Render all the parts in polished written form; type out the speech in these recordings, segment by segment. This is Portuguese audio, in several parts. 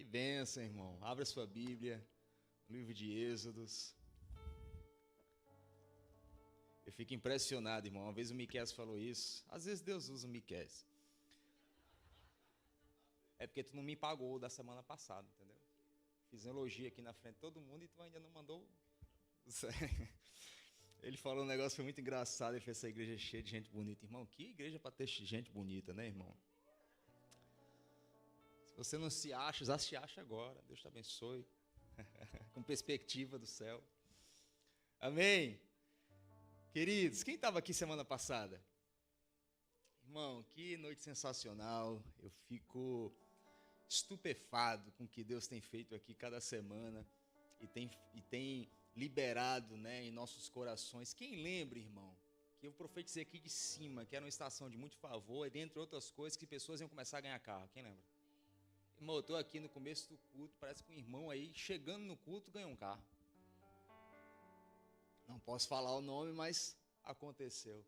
bênção, irmão. Abra sua Bíblia, no livro de Êxodos. Eu fico impressionado, irmão. Uma vez o Miqueias falou isso. Às vezes Deus usa o Miqueias. É porque tu não me pagou da semana passada, entendeu? Fiz um elogio aqui na frente de todo mundo e tu ainda não mandou. Ele falou um negócio que foi muito engraçado. Ele fez essa igreja cheia de gente bonita. Irmão, que igreja para ter gente bonita, né, irmão? Se você não se acha, já se acha agora. Deus te abençoe. Com perspectiva do céu. Amém? Queridos, quem estava aqui semana passada? Irmão, que noite sensacional. Eu fico estupefado com o que Deus tem feito aqui cada semana e tem liberado, né, em nossos corações. Quem lembra, irmão, que eu profetizei aqui de cima, que era uma estação de muito favor, e dentre outras coisas, que pessoas iam começar a ganhar carro. Quem lembra? Irmão, eu estou aqui no começo do culto, parece que um irmão aí, chegando no culto, ganhou um carro. Não posso falar o nome, mas aconteceu.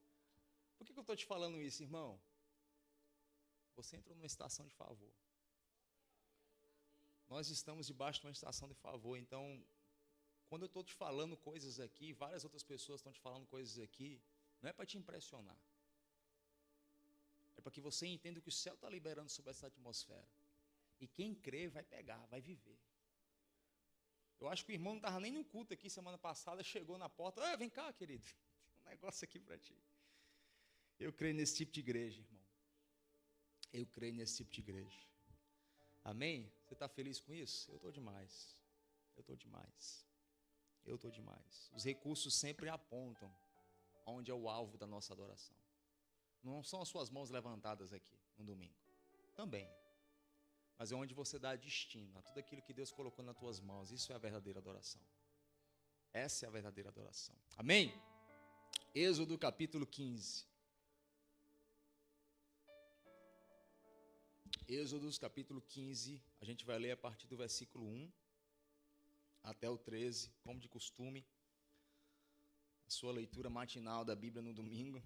Por que eu estou te falando isso, irmão? Você entrou numa estação de favor. Nós estamos debaixo de uma estação de favor, então, quando eu estou te falando coisas aqui, várias outras pessoas estão te falando coisas aqui, não é para te impressionar. É para que você entenda o que o céu está liberando sobre essa atmosfera. E quem crê vai pegar, vai viver. Eu acho que o irmão não estava nem no culto aqui semana passada, chegou na porta, vem cá, querido, tem um negócio aqui para ti. Eu creio nesse tipo de igreja, irmão. Eu creio nesse tipo de igreja. Amém? Você está feliz com isso? Eu estou demais. Eu estou demais. Eu estou demais. Os recursos sempre apontam onde é o alvo da nossa adoração. Não são as suas mãos levantadas aqui no domingo. Também. Mas é onde você dá destino a tudo aquilo que Deus colocou nas tuas mãos. Isso é a verdadeira adoração. Essa é a verdadeira adoração. Amém? Êxodo capítulo 15. Êxodo capítulo 15, a gente vai ler a partir do versículo 1 até o 13, como de costume, a sua leitura matinal da Bíblia no domingo.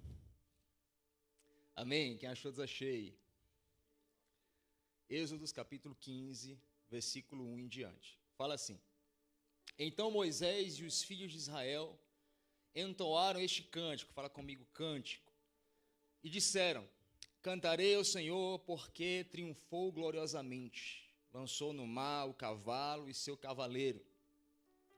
Amém? Quem achou, desachei. Êxodo capítulo 15, versículo 1 em diante. Fala assim: Então Moisés e os filhos de Israel entoaram este cântico, fala comigo, cântico, e disseram: Cantarei ao Senhor porque triunfou gloriosamente. Lançou no mar o cavalo e seu cavaleiro.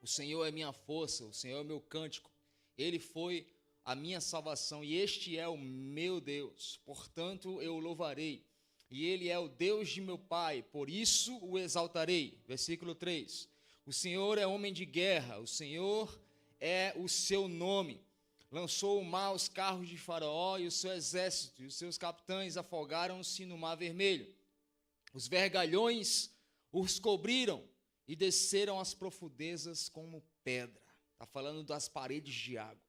O Senhor é minha força, o Senhor é meu cântico. Ele foi a minha salvação e este é o meu Deus. Portanto, eu o louvarei. E ele é o Deus de meu pai, por isso o exaltarei. Versículo 3. O Senhor é homem de guerra, o Senhor é o seu nome. Lançou o mar os carros de Faraó e o seu exército, e os seus capitães afogaram-se no mar vermelho. Os vergalhões os cobriram e desceram as profundezas como pedra. Está falando das paredes de água.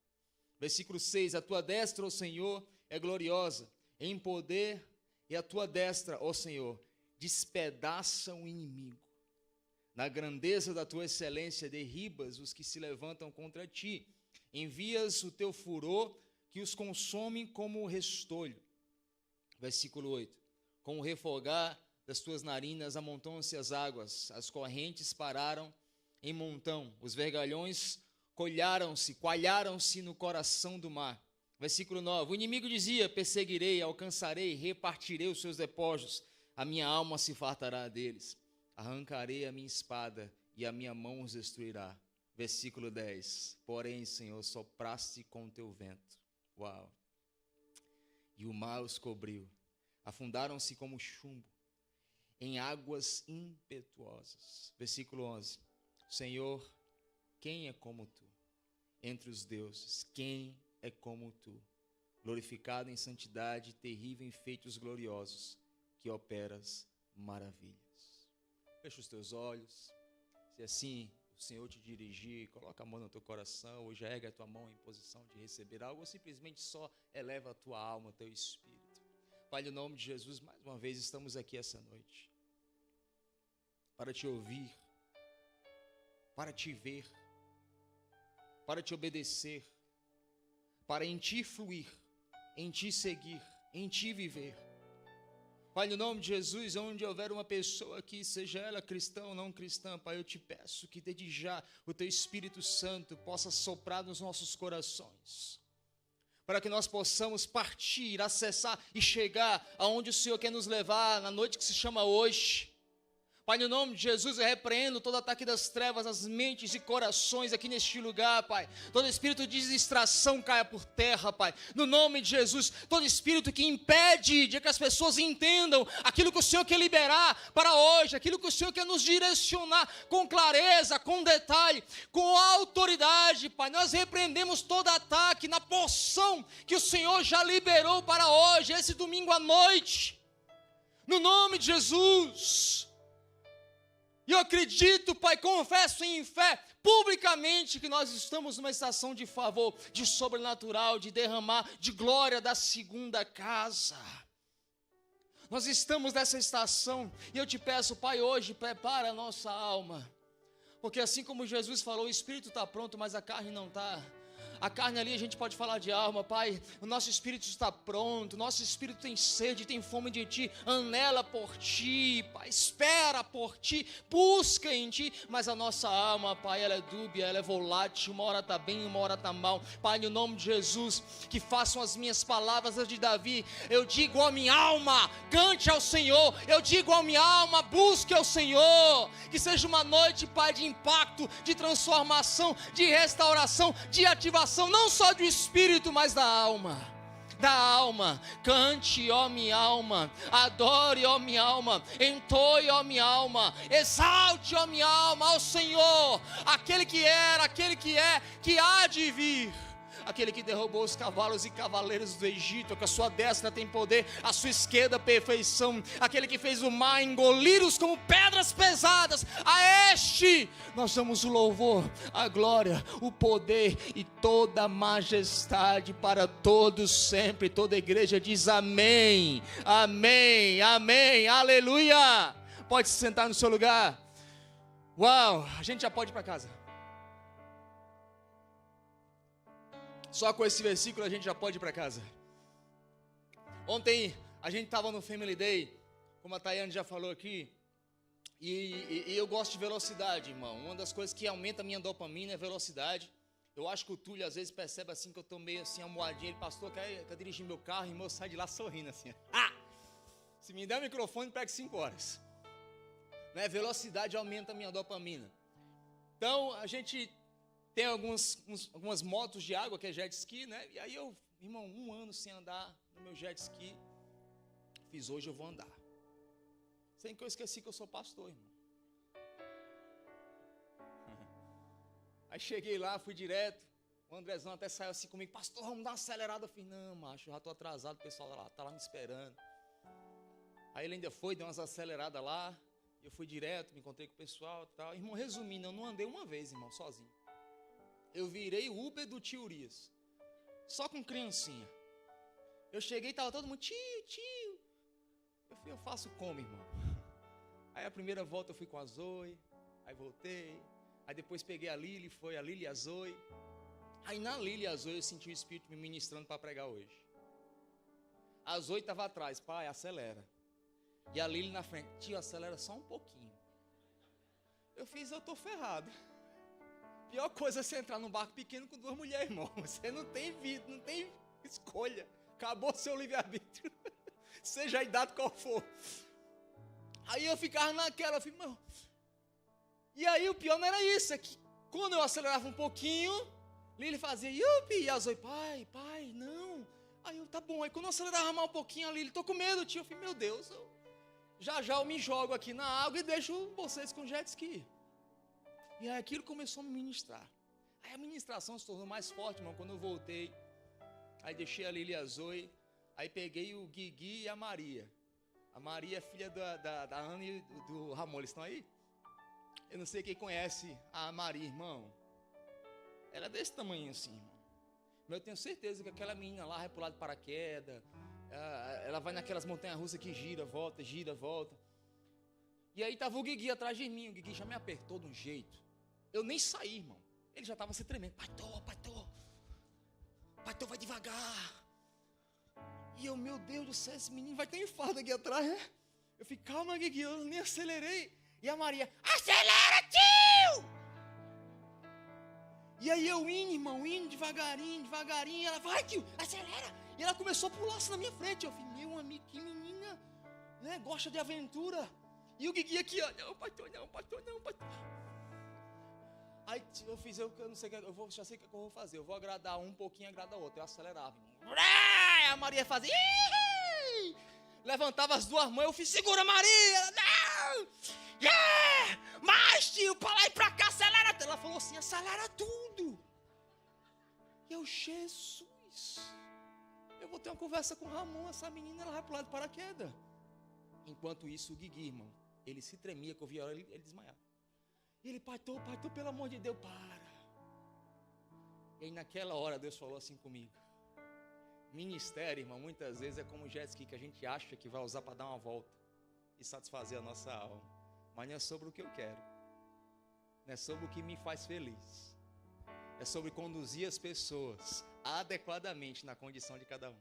Versículo 6, a tua destra, ó Senhor, é gloriosa em poder, e a tua destra, ó Senhor, despedaça o inimigo. Na grandeza da tua excelência, derribas os que se levantam contra ti. Envias o teu furor que os consome como restolho. Versículo 8. Com o refogar das tuas narinas amontoam-se as águas, as correntes pararam em montão, os vergalhões coalharam-se no coração do mar. Versículo 9. O inimigo dizia: perseguirei, alcançarei, repartirei os seus despojos, a minha alma se fartará deles. Arrancarei a minha espada e a minha mão os destruirá. Versículo 10, porém, Senhor, sopraste com o teu vento. Uau! E o mar os cobriu. Afundaram-se como chumbo em águas impetuosas. Versículo 11, Senhor, quem é como tu? Entre os deuses, quem é como tu? Glorificado em santidade, terrível em feitos gloriosos, que operas maravilhas. Fecha os teus olhos. Se assim o Senhor te dirigir, coloca a mão no teu coração, ou já ergue a tua mão em posição de receber algo, ou simplesmente só eleva a tua alma, o teu espírito. Pai, no nome de Jesus, mais uma vez estamos aqui essa noite, para te ouvir, para te ver, para te obedecer, para em ti fluir, em ti seguir, em ti viver. Pai, no nome de Jesus, onde houver uma pessoa aqui, seja ela cristã ou não cristã, Pai, eu te peço que desde já o Teu Espírito Santo possa soprar nos nossos corações, para que nós possamos partir, acessar e chegar aonde o Senhor quer nos levar na noite que se chama hoje. Pai, no nome de Jesus, eu repreendo todo ataque das trevas nas mentes e corações aqui neste lugar, Pai. Todo espírito de distração caia por terra, Pai. No nome de Jesus, todo espírito que impede de que as pessoas entendam aquilo que o Senhor quer liberar para hoje, aquilo que o Senhor quer nos direcionar com clareza, com detalhe, com autoridade, Pai. Nós repreendemos todo ataque na porção que o Senhor já liberou para hoje, esse domingo à noite. No nome de Jesus. E eu acredito, Pai, confesso em fé, publicamente, que nós estamos numa estação de favor, de sobrenatural, de derramar de glória da segunda casa. Nós estamos nessa estação, e eu te peço, Pai, hoje, prepara a nossa alma. Porque assim como Jesus falou, o espírito está pronto, mas a carne não está. A carne ali, a gente pode falar de alma, Pai. O nosso espírito está pronto, o nosso espírito tem sede, tem fome de Ti, anela por Ti, Pai, espera por Ti, busca em Ti. Mas a nossa alma, Pai, ela é dúbia, ela é volátil, uma hora está bem, uma hora está mal. Pai, no nome de Jesus, que façam as minhas palavras as de Davi. Eu digo à minha alma, cante ao Senhor. Eu digo à minha alma, busque ao Senhor. Que seja uma noite, Pai, de impacto, de transformação, de restauração, de ativação, não só do espírito, mas da alma. Da alma, cante, ó minha alma, adore, ó minha alma, entoie, ó minha alma, exalte, ó minha alma, ao Senhor, aquele que era, aquele que é, que há de vir. Aquele que derrubou os cavalos e cavaleiros do Egito, que a sua destra tem poder, a sua esquerda perfeição, aquele que fez o mar engolir-os como pedras pesadas, a este nós damos o louvor, a glória, o poder e toda a majestade para todos sempre. Toda a igreja diz amém, amém, amém, aleluia. Pode se sentar no seu lugar. Uau, a gente já pode ir para casa. Só com esse versículo a gente já pode ir para casa. Ontem a gente estava no Family Day, como a Tayane já falou aqui, e eu gosto de velocidade, irmão. Uma das coisas que aumenta a minha dopamina é velocidade. Eu acho que o Túlio às vezes percebe assim que eu estou meio assim amuadinho. Ele, pastor, quer dirigir meu carro? E eu saio de lá sorrindo assim. Ah! Se me der o microfone, pega 5 horas. Né? Velocidade aumenta a minha dopamina. Então a gente tem algumas motos de água, que é jet ski, né? E aí eu, irmão, 1 ano sem andar no meu jet ski. Fiz hoje, eu vou andar. Sem que eu esqueci que eu sou pastor, irmão. Aí cheguei lá, fui direto. O Andrezão até saiu assim comigo, pastor, vamos dar uma acelerada. Eu falei, não, macho, eu já estou atrasado, o pessoal tá lá me esperando. Aí ele ainda foi, deu umas aceleradas lá. Eu fui direto, me encontrei com o pessoal e tal. Irmão, resumindo, eu não andei uma vez, irmão, sozinho. Eu virei o Uber do tio Urias, só com criancinha. Eu cheguei e estava todo mundo, tio. Eu faço como, irmão? Aí a primeira volta eu fui com a Zoe, aí voltei. Aí depois peguei a Lili, foi a Lili e a Zoe. Aí na Lili e a Zoe eu senti o Espírito me ministrando para pregar hoje. A Zoe estava atrás, pai, acelera. E a Lili na frente, tio, acelera só um pouquinho. Eu estou ferrado. Pior coisa é você entrar num barco pequeno com 2 mulheres, irmão. Você não tem vida, não tem escolha. Acabou seu livre-arbítrio. Seja a idade qual for. Aí eu ficava naquela, eu falei, meu. E aí o pior não era isso, é que quando eu acelerava um pouquinho, Lili fazia, yupi, e a Zoe, pai, não. Aí eu, tá bom. Aí quando eu acelerava mais um pouquinho, a Lili, tô com medo, tio. Eu falei, meu Deus, já eu me jogo aqui na água e deixo vocês com jet ski. E aí aquilo começou a me ministrar. Aí a ministração se tornou mais forte, irmão, quando eu voltei. Aí deixei a Lili e a Zoe. Aí peguei o Guigui e a Maria. A Maria é filha da Ana e do Ramon. Eles estão aí? Eu não sei quem conhece a Maria, irmão. Ela é desse tamanho assim, irmão. Mas eu tenho certeza que aquela menina lá vai pular de paraquedas. Ela vai naquelas montanhas russas que gira, volta. E aí estava o Guigui atrás de mim. O Guigui já me apertou de um jeito. Eu nem saí, irmão. Ele já estava se tremendo. Pastor, vai devagar. E eu, meu Deus do céu, esse menino vai ter um infarto aqui atrás, né? Eu fiquei, calma, Guigui, eu nem acelerei. E a Maria, acelera, tio! E aí eu indo devagarinho, devagarinho. Ela, vai, tio, acelera. E ela começou a pular assim na minha frente. Eu falei, meu amigo, que menina, né, gosta de aventura. E o Guigui aqui, ó, não, pastor, não, pastor, não, pastor. Aí eu fiz, eu não sei o que, já sei o que eu vou fazer. Eu vou agradar um pouquinho, agradar o outro. Eu acelerava. A Maria fazia, ih! Levantava as duas mãos, eu fiz, segura Maria, não! Yeah! Mais, tio, pra lá e pra cá, acelera. Ela falou assim, acelera tudo. E eu, Jesus, eu vou ter uma conversa com o Ramon, essa menina, ela vai pular de paraquedas. Enquanto isso, o Guigui, irmão, ele se tremia, que eu via ele desmaiava. E ele, pastor, pelo amor de Deus, para. E aí naquela hora Deus falou assim comigo, ministério, irmão, muitas vezes é como o jet ski que a gente acha que vai usar para dar uma volta e satisfazer a nossa alma. Mas não é sobre o que eu quero, não é sobre o que me faz feliz, é sobre conduzir as pessoas adequadamente na condição de cada um.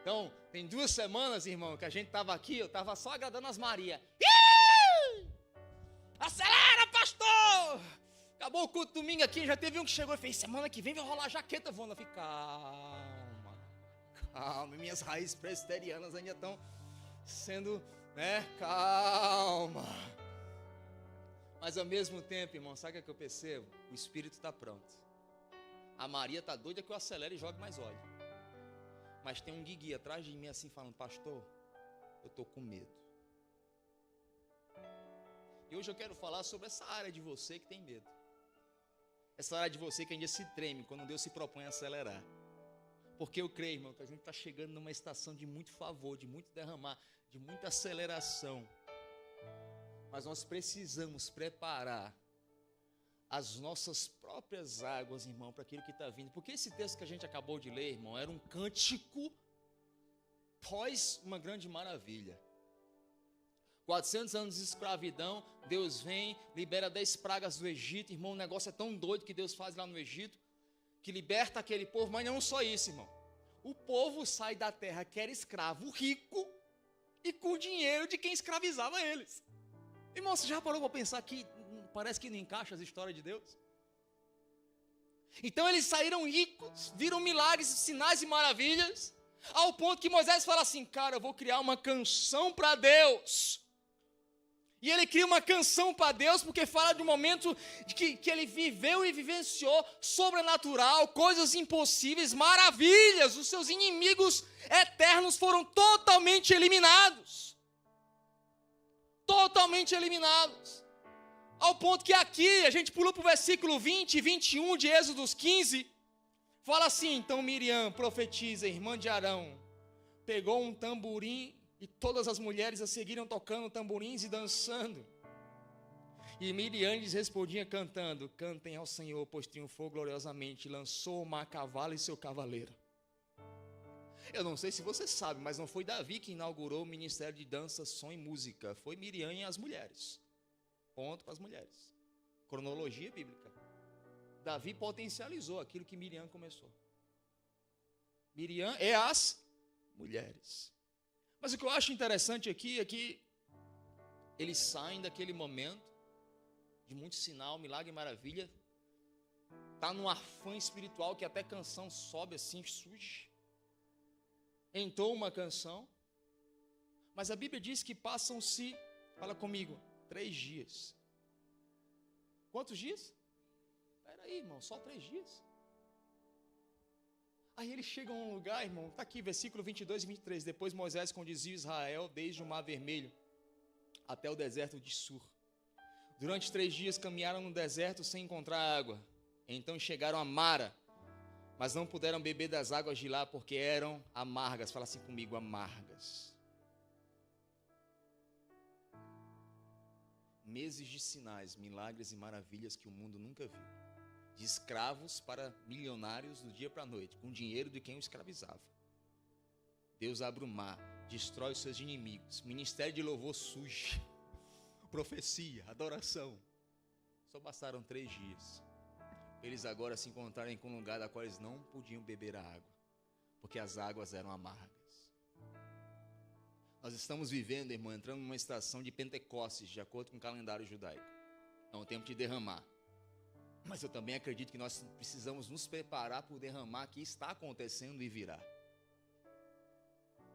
Então, tem 2 semanas, irmão, que a gente estava aqui, eu estava só agradando as Maria. Acelera, pastor! Acabou o culto domingo aqui, já teve um que chegou e fez, semana que vem vai rolar jaqueta, Wanda. Eu falei, calma, minhas raízes presbiterianas ainda estão sendo, né, calma. Mas ao mesmo tempo, irmão, sabe o que eu percebo? O espírito está pronto. A Maria está doida que eu acelere e jogue mais óleo. Mas tem um Guigui atrás de mim assim falando, pastor, eu estou com medo. E hoje eu quero falar sobre essa área de você que tem medo. Essa área de você que ainda se treme quando Deus se propõe a acelerar. Porque eu creio, irmão, que a gente está chegando numa estação de muito favor, de muito derramar, de muita aceleração. Mas nós precisamos preparar as nossas próprias águas, irmão, para aquilo que está vindo. Porque esse texto que a gente acabou de ler, irmão, era um cântico pós uma grande maravilha. 400 anos de escravidão, Deus vem, libera 10 pragas do Egito, irmão, o negócio é tão doido que Deus faz lá no Egito, que liberta aquele povo, mas não só isso, irmão. O povo sai da terra que era escravo, rico, e com o dinheiro de quem escravizava eles. Irmão, você já parou para pensar que parece que não encaixa as histórias de Deus? Então eles saíram ricos, viram milagres, sinais e maravilhas, ao ponto que Moisés fala assim, cara, eu vou criar uma canção para Deus. E ele cria uma canção para Deus, porque fala de um momento de que ele viveu e vivenciou sobrenatural, coisas impossíveis, maravilhas. Os seus inimigos eternos foram totalmente eliminados. Totalmente eliminados. Ao ponto que aqui, a gente pulou para o versículo 20 e 21 de Êxodo 15, fala assim, então Miriam, profetiza, irmã de Arão, pegou um tamborim, e todas as mulheres a seguiram tocando tamborins e dançando. E Miriam lhes respondia cantando, cantem ao Senhor, pois triunfou gloriosamente, lançou o mar a cavalo e seu cavaleiro. Eu não sei se você sabe, mas não foi Davi que inaugurou o ministério de dança, som e música. Foi Miriam e as mulheres. Ponto para as mulheres. Cronologia bíblica. Davi potencializou aquilo que Miriam começou. Miriam é as mulheres. Mas o que eu acho interessante aqui é que eles saem daquele momento de muito sinal, milagre e maravilha. Está num afã espiritual que até canção sobe assim, surge. Entrou uma canção. Mas a Bíblia diz que passam-se, fala comigo, 3 dias. Quantos dias? Espera aí, irmão, só 3 dias. Aí eles chegam a um lugar, irmão, está aqui, versículo 22 e 23. Depois Moisés conduziu Israel desde o Mar Vermelho até o deserto de Sur. Durante 3 dias caminharam no deserto sem encontrar água. Então chegaram a Mara, mas não puderam beber das águas de lá porque eram amargas. Fala assim comigo, amargas. Meses de sinais, milagres e maravilhas que o mundo nunca viu. De escravos para milionários do dia para a noite, com dinheiro de quem o escravizava. Deus abre o mar, destrói os seus inimigos. Ministério de louvor surge. Profecia, adoração. Só bastaram 3 dias. eles agora se encontrarem com um lugar da qual eles não podiam beber a água, porque as águas eram amargas. Nós estamos vivendo, irmão, entrando numa estação de Pentecostes, de acordo com o calendário judaico. É um tempo de derramar. Mas eu também acredito que nós precisamos nos preparar para o derramar que está acontecendo e virá.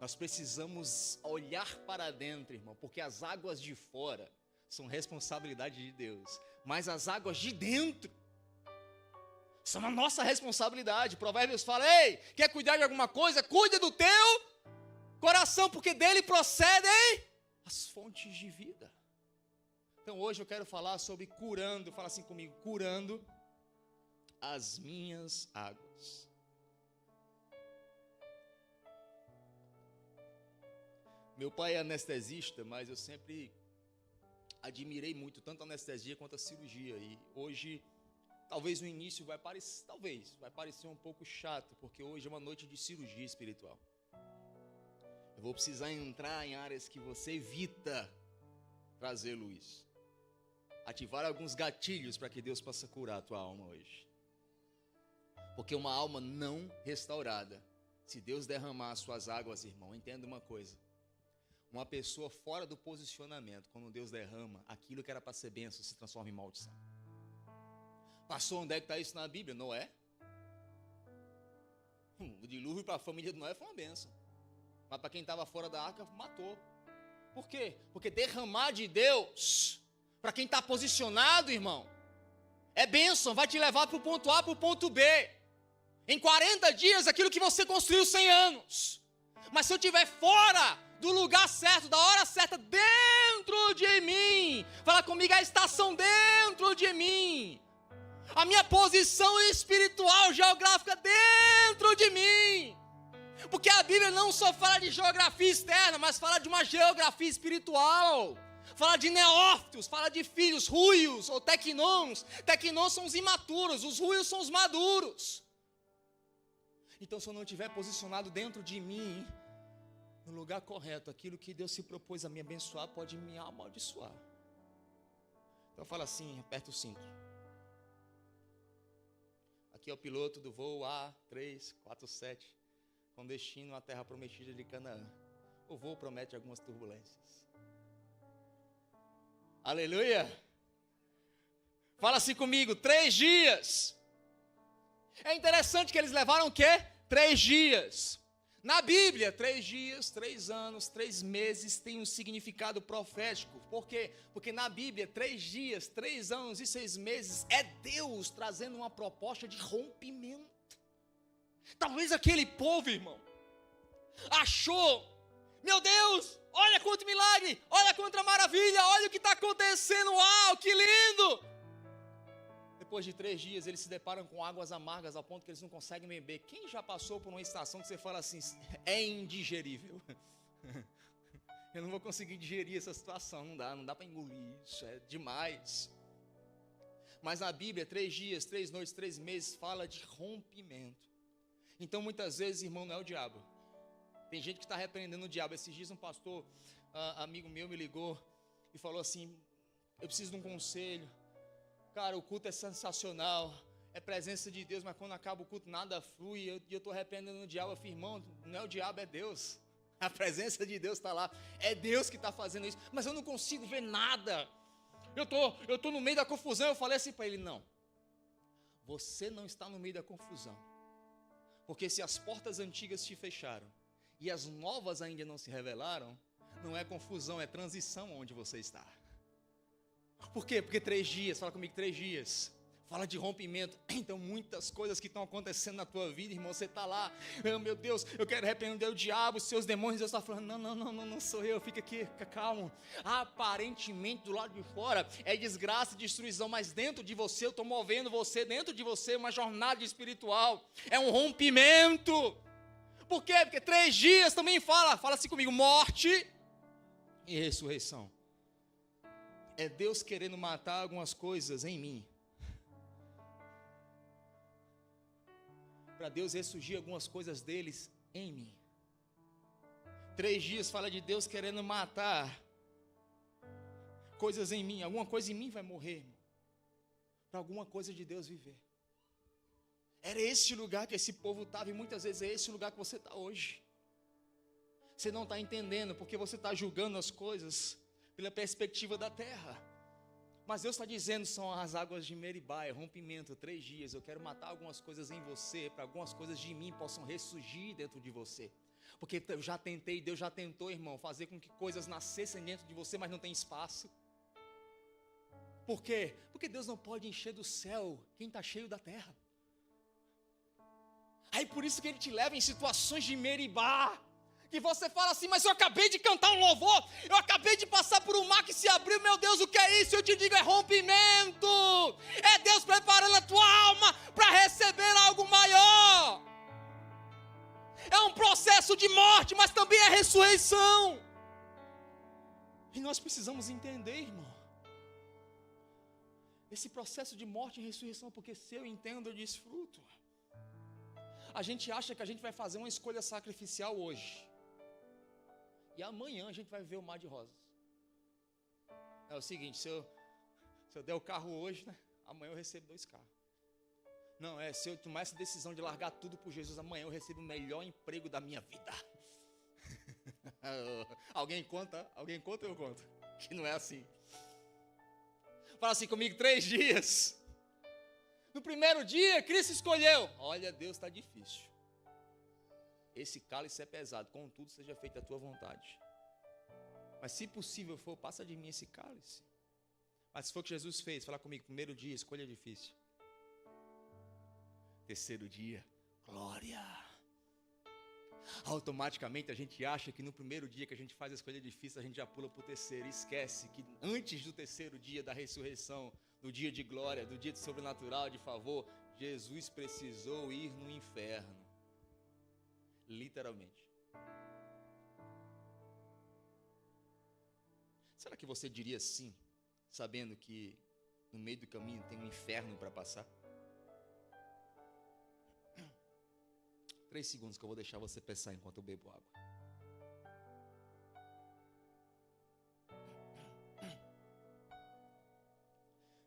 Nós precisamos olhar para dentro, irmão, porque as águas de fora são responsabilidade de Deus, mas as águas de dentro são a nossa responsabilidade. Provérbios fala: ei, quer cuidar de alguma coisa? Cuida do teu coração, porque dele procedem as fontes de vida. Então hoje eu quero falar sobre curando, fala assim comigo, curando as minhas águas. Meu pai é anestesista, mas eu sempre admirei muito tanto a anestesia quanto a cirurgia. E hoje, talvez no início vai parecer um pouco chato, porque hoje é uma noite de cirurgia espiritual. Eu vou precisar entrar em áreas que você evita trazer luz. Ativar alguns gatilhos para que Deus possa curar a tua alma hoje. Porque uma alma não restaurada, se Deus derramar as suas águas, irmão, entenda uma coisa. Uma pessoa fora do posicionamento, quando Deus derrama, aquilo que era para ser bênção se transforma em maldição. Pastor, onde é que está isso na Bíblia? Noé. O dilúvio para a família de Noé foi uma bênção. Mas para quem estava fora da arca, matou. Por quê? Porque derramar de Deus, para quem está posicionado, irmão, é bênção, vai te levar para o ponto A, para o ponto B. Em 40 dias, aquilo que você construiu 100 anos. Mas se eu estiver fora do lugar certo, da hora certa, dentro de mim, fala comigo, a estação dentro de mim, a minha posição espiritual, geográfica dentro de mim. Porque a Bíblia não só fala de geografia externa, mas fala de uma geografia espiritual. Fala de neófitos, fala de filhos, ruios ou tequinons. Tequinons são os imaturos, os ruios são os maduros. Então, se eu não estiver posicionado dentro de mim, no lugar correto, aquilo que Deus se propôs a me abençoar, pode me amaldiçoar. Então fala assim, aperta o cinto. Aqui é o piloto do voo A347, com destino à terra prometida de Canaã. O voo promete algumas turbulências. Aleluia! Fala assim comigo, 3 dias. É interessante que eles levaram o quê? 3 dias. Na Bíblia, 3 dias, 3 anos, 3 meses tem um significado profético. Por quê? Porque na Bíblia, 3 dias, 3 anos e 6 meses é Deus trazendo uma proposta de rompimento. Talvez aquele povo, irmão, achou, meu Deus, olha quanto milagre, olha quanta maravilha, olha o que está acontecendo, uau, que lindo. Depois de 3 dias, eles se deparam com águas amargas ao ponto que eles não conseguem beber. Quem já passou por uma estação que você fala assim, é indigerível? Eu não vou conseguir digerir essa situação, não dá para engolir, isso é demais. Mas na Bíblia, 3 dias, 3 noites, 3 meses, fala de rompimento. Então, muitas vezes, irmão, não é o diabo. Tem gente que está repreendendo o diabo. Esses dias um pastor, amigo meu, me ligou e falou assim, eu preciso de um conselho. Cara, o culto é sensacional, é presença de Deus, mas quando acaba o culto nada flui, e eu estou arrependendo o diabo. Eu falei, irmão, não é o diabo, é Deus. A presença de Deus está lá, é Deus que está fazendo isso, mas eu não consigo ver nada. Eu tô no meio da confusão. Eu falei assim para ele, não, você não está no meio da confusão, porque se as portas antigas te fecharam, e as novas ainda não se revelaram, não é confusão, é transição onde você está. Por quê? Porque 3 dias, fala comigo, 3 dias, fala de rompimento. Então muitas coisas que estão acontecendo na tua vida, irmão, você está lá, meu Deus, eu quero repreender o diabo, os seus demônios. Deus está falando, não sou eu, fica aqui, fica calmo. Aparentemente do lado de fora é desgraça, destruição, mas dentro de você, eu estou movendo você, dentro de você uma jornada espiritual, é um rompimento. Por quê? Porque 3 dias também fala assim comigo, morte e ressurreição. É Deus querendo matar algumas coisas em mim, para Deus ressurgir algumas coisas deles em mim. 3 dias fala de Deus querendo matar coisas em mim. Alguma coisa em mim vai morrer, para alguma coisa de Deus viver. Era esse lugar que esse povo estava, e muitas vezes é esse o lugar que você está hoje. Você não está entendendo, porque você está julgando as coisas pela perspectiva da terra. Mas Deus está dizendo, são as águas de Meribá, é rompimento, 3 dias. Eu quero matar algumas coisas em você, para algumas coisas de mim possam ressurgir dentro de você. Porque eu já tentei, Deus já tentou, irmão, fazer com que coisas nascessem dentro de você, mas não tem espaço. Por quê? Porque Deus não pode encher do céu quem está cheio da terra. Aí por isso que Ele te leva em situações de Meribá, que você fala assim, mas eu acabei de cantar um louvor, eu acabei de passar por um mar que se abriu, meu Deus, o que é isso? Eu te digo, é rompimento, é Deus preparando a tua alma para receber algo maior. É um processo de morte, mas também é ressurreição. E nós precisamos entender, irmão, esse processo de morte e ressurreição, porque se eu entendo, eu desfruto. A gente acha que a gente vai fazer uma escolha sacrificial hoje, e amanhã a gente vai ver o mar de rosas. É o seguinte, se eu der o carro hoje, né, amanhã eu recebo 2 carros. Não, se eu tomar essa decisão de largar tudo por Jesus, amanhã eu recebo o melhor emprego da minha vida. Alguém conta? Alguém conta ou eu conto? Que não é assim. Fala assim comigo, 3 dias. No primeiro dia, Cristo escolheu. Olha, Deus, está difícil. Esse cálice é pesado, contudo seja feita a tua vontade. Mas se possível for, passa de mim esse cálice. Mas se for o que Jesus fez, fala comigo, primeiro dia, escolha difícil. Terceiro dia, glória. Automaticamente a gente acha que no primeiro dia que a gente faz a escolha difícil, a gente já pula para o terceiro. Esquece que antes do terceiro dia da ressurreição, no dia de glória, do dia de sobrenatural, de favor, Jesus precisou ir no inferno. Literalmente. Será que você diria sim, sabendo que no meio do caminho tem um inferno para passar? 3 segundos que eu vou deixar você pensar enquanto eu bebo água.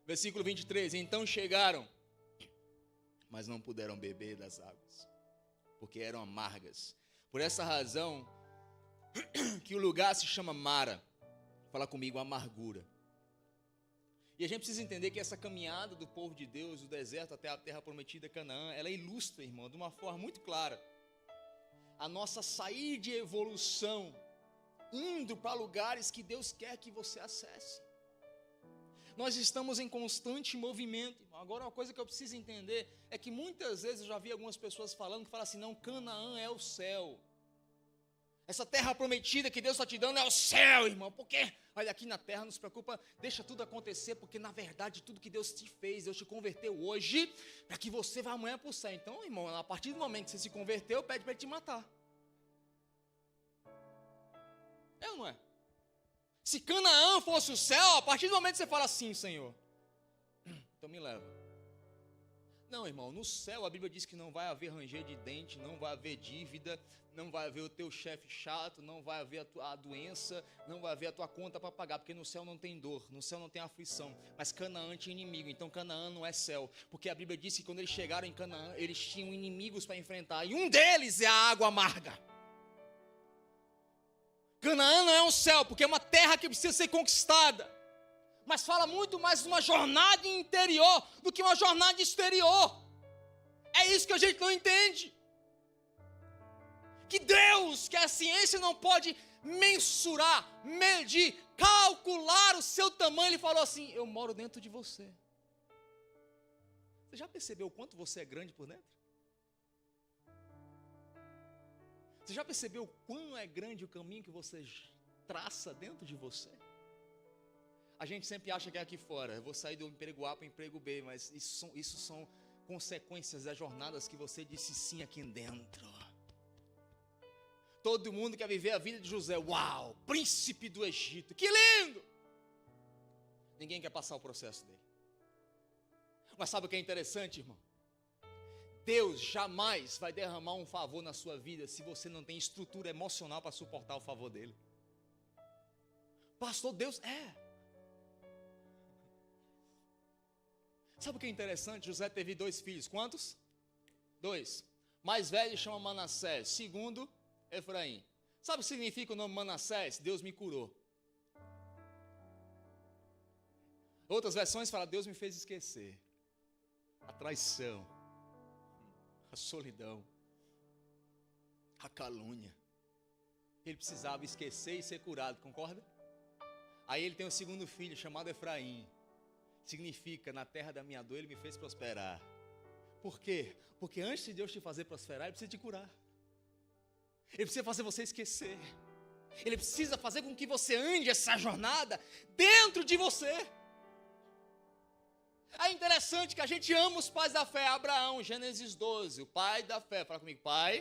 Versículo 23, então chegaram, mas não puderam beber das águas, porque eram amargas. Por essa razão, que o lugar se chama Mara. Fala comigo, amargura. E a gente precisa entender que essa caminhada do povo de Deus, do deserto até a terra prometida, Canaã, ela ilustra, irmão, de uma forma muito clara, a nossa saída de evolução, indo para lugares que Deus quer que você acesse. Nós estamos em constante movimento, irmão. Agora, uma coisa que eu preciso entender é que muitas vezes eu já vi algumas pessoas falando que falam assim, não, Canaã é o céu. Essa terra prometida que Deus está te dando é o céu, irmão. Por quê? Olha, aqui na terra não se preocupa, deixa tudo acontecer, porque na verdade tudo que Deus te fez, Deus te converteu hoje, para que você vá amanhã para o céu. Então, irmão, a partir do momento que você se converteu, pede para Ele te matar. É ou não é? Se Canaã fosse o céu, a partir do momento que você fala assim, Senhor, então me leva. Não, irmão, no céu a Bíblia diz que não vai haver ranger de dente, não vai haver dívida, não vai haver o teu chefe chato, não vai haver a doença, não vai haver a tua conta para pagar, porque no céu não tem dor, no céu não tem aflição, mas Canaã tinha inimigo, então Canaã não é céu, porque a Bíblia diz que quando eles chegaram em Canaã, eles tinham inimigos para enfrentar, e um deles é a água amarga. Canaã não é um céu, porque é uma terra que precisa ser conquistada, mas fala muito mais de uma jornada interior do que uma jornada exterior. É isso que a gente não entende. Que Deus, que a ciência não pode mensurar, medir, calcular o seu tamanho. Ele falou assim, eu moro dentro de você. Você já percebeu o quanto você é grande por dentro? Você já percebeu o quão é grande o caminho que você traça dentro de você? A gente sempre acha que é aqui fora, eu vou sair do emprego A para o emprego B, mas isso são consequências das jornadas que você disse sim aqui dentro. Todo mundo quer viver a vida de José, uau, príncipe do Egito, que lindo! Ninguém quer passar o processo dele. Mas sabe o que é interessante, irmão? Deus jamais vai derramar um favor na sua vida se você não tem estrutura emocional para suportar o favor dele. Pastor, Deus Sabe o que é interessante? José teve 2 filhos. Quantos? 2. Mais velho chama Manassés. Segundo, Efraim. Sabe o que significa o nome Manassés? Deus me curou. Outras versões falam, Deus me fez esquecer. A traição, a solidão, a calúnia. Ele precisava esquecer e ser curado, concorda? Aí ele tem um segundo filho chamado Efraim. Significa, na terra da minha dor ele me fez prosperar. Por quê? Porque antes de Deus te fazer prosperar, ele precisa te curar. Ele precisa fazer você esquecer. Ele precisa fazer com que você ande essa jornada dentro de você. É interessante que a gente ama os pais da fé. Abraão, Gênesis 12, o pai da fé. Fala comigo, pai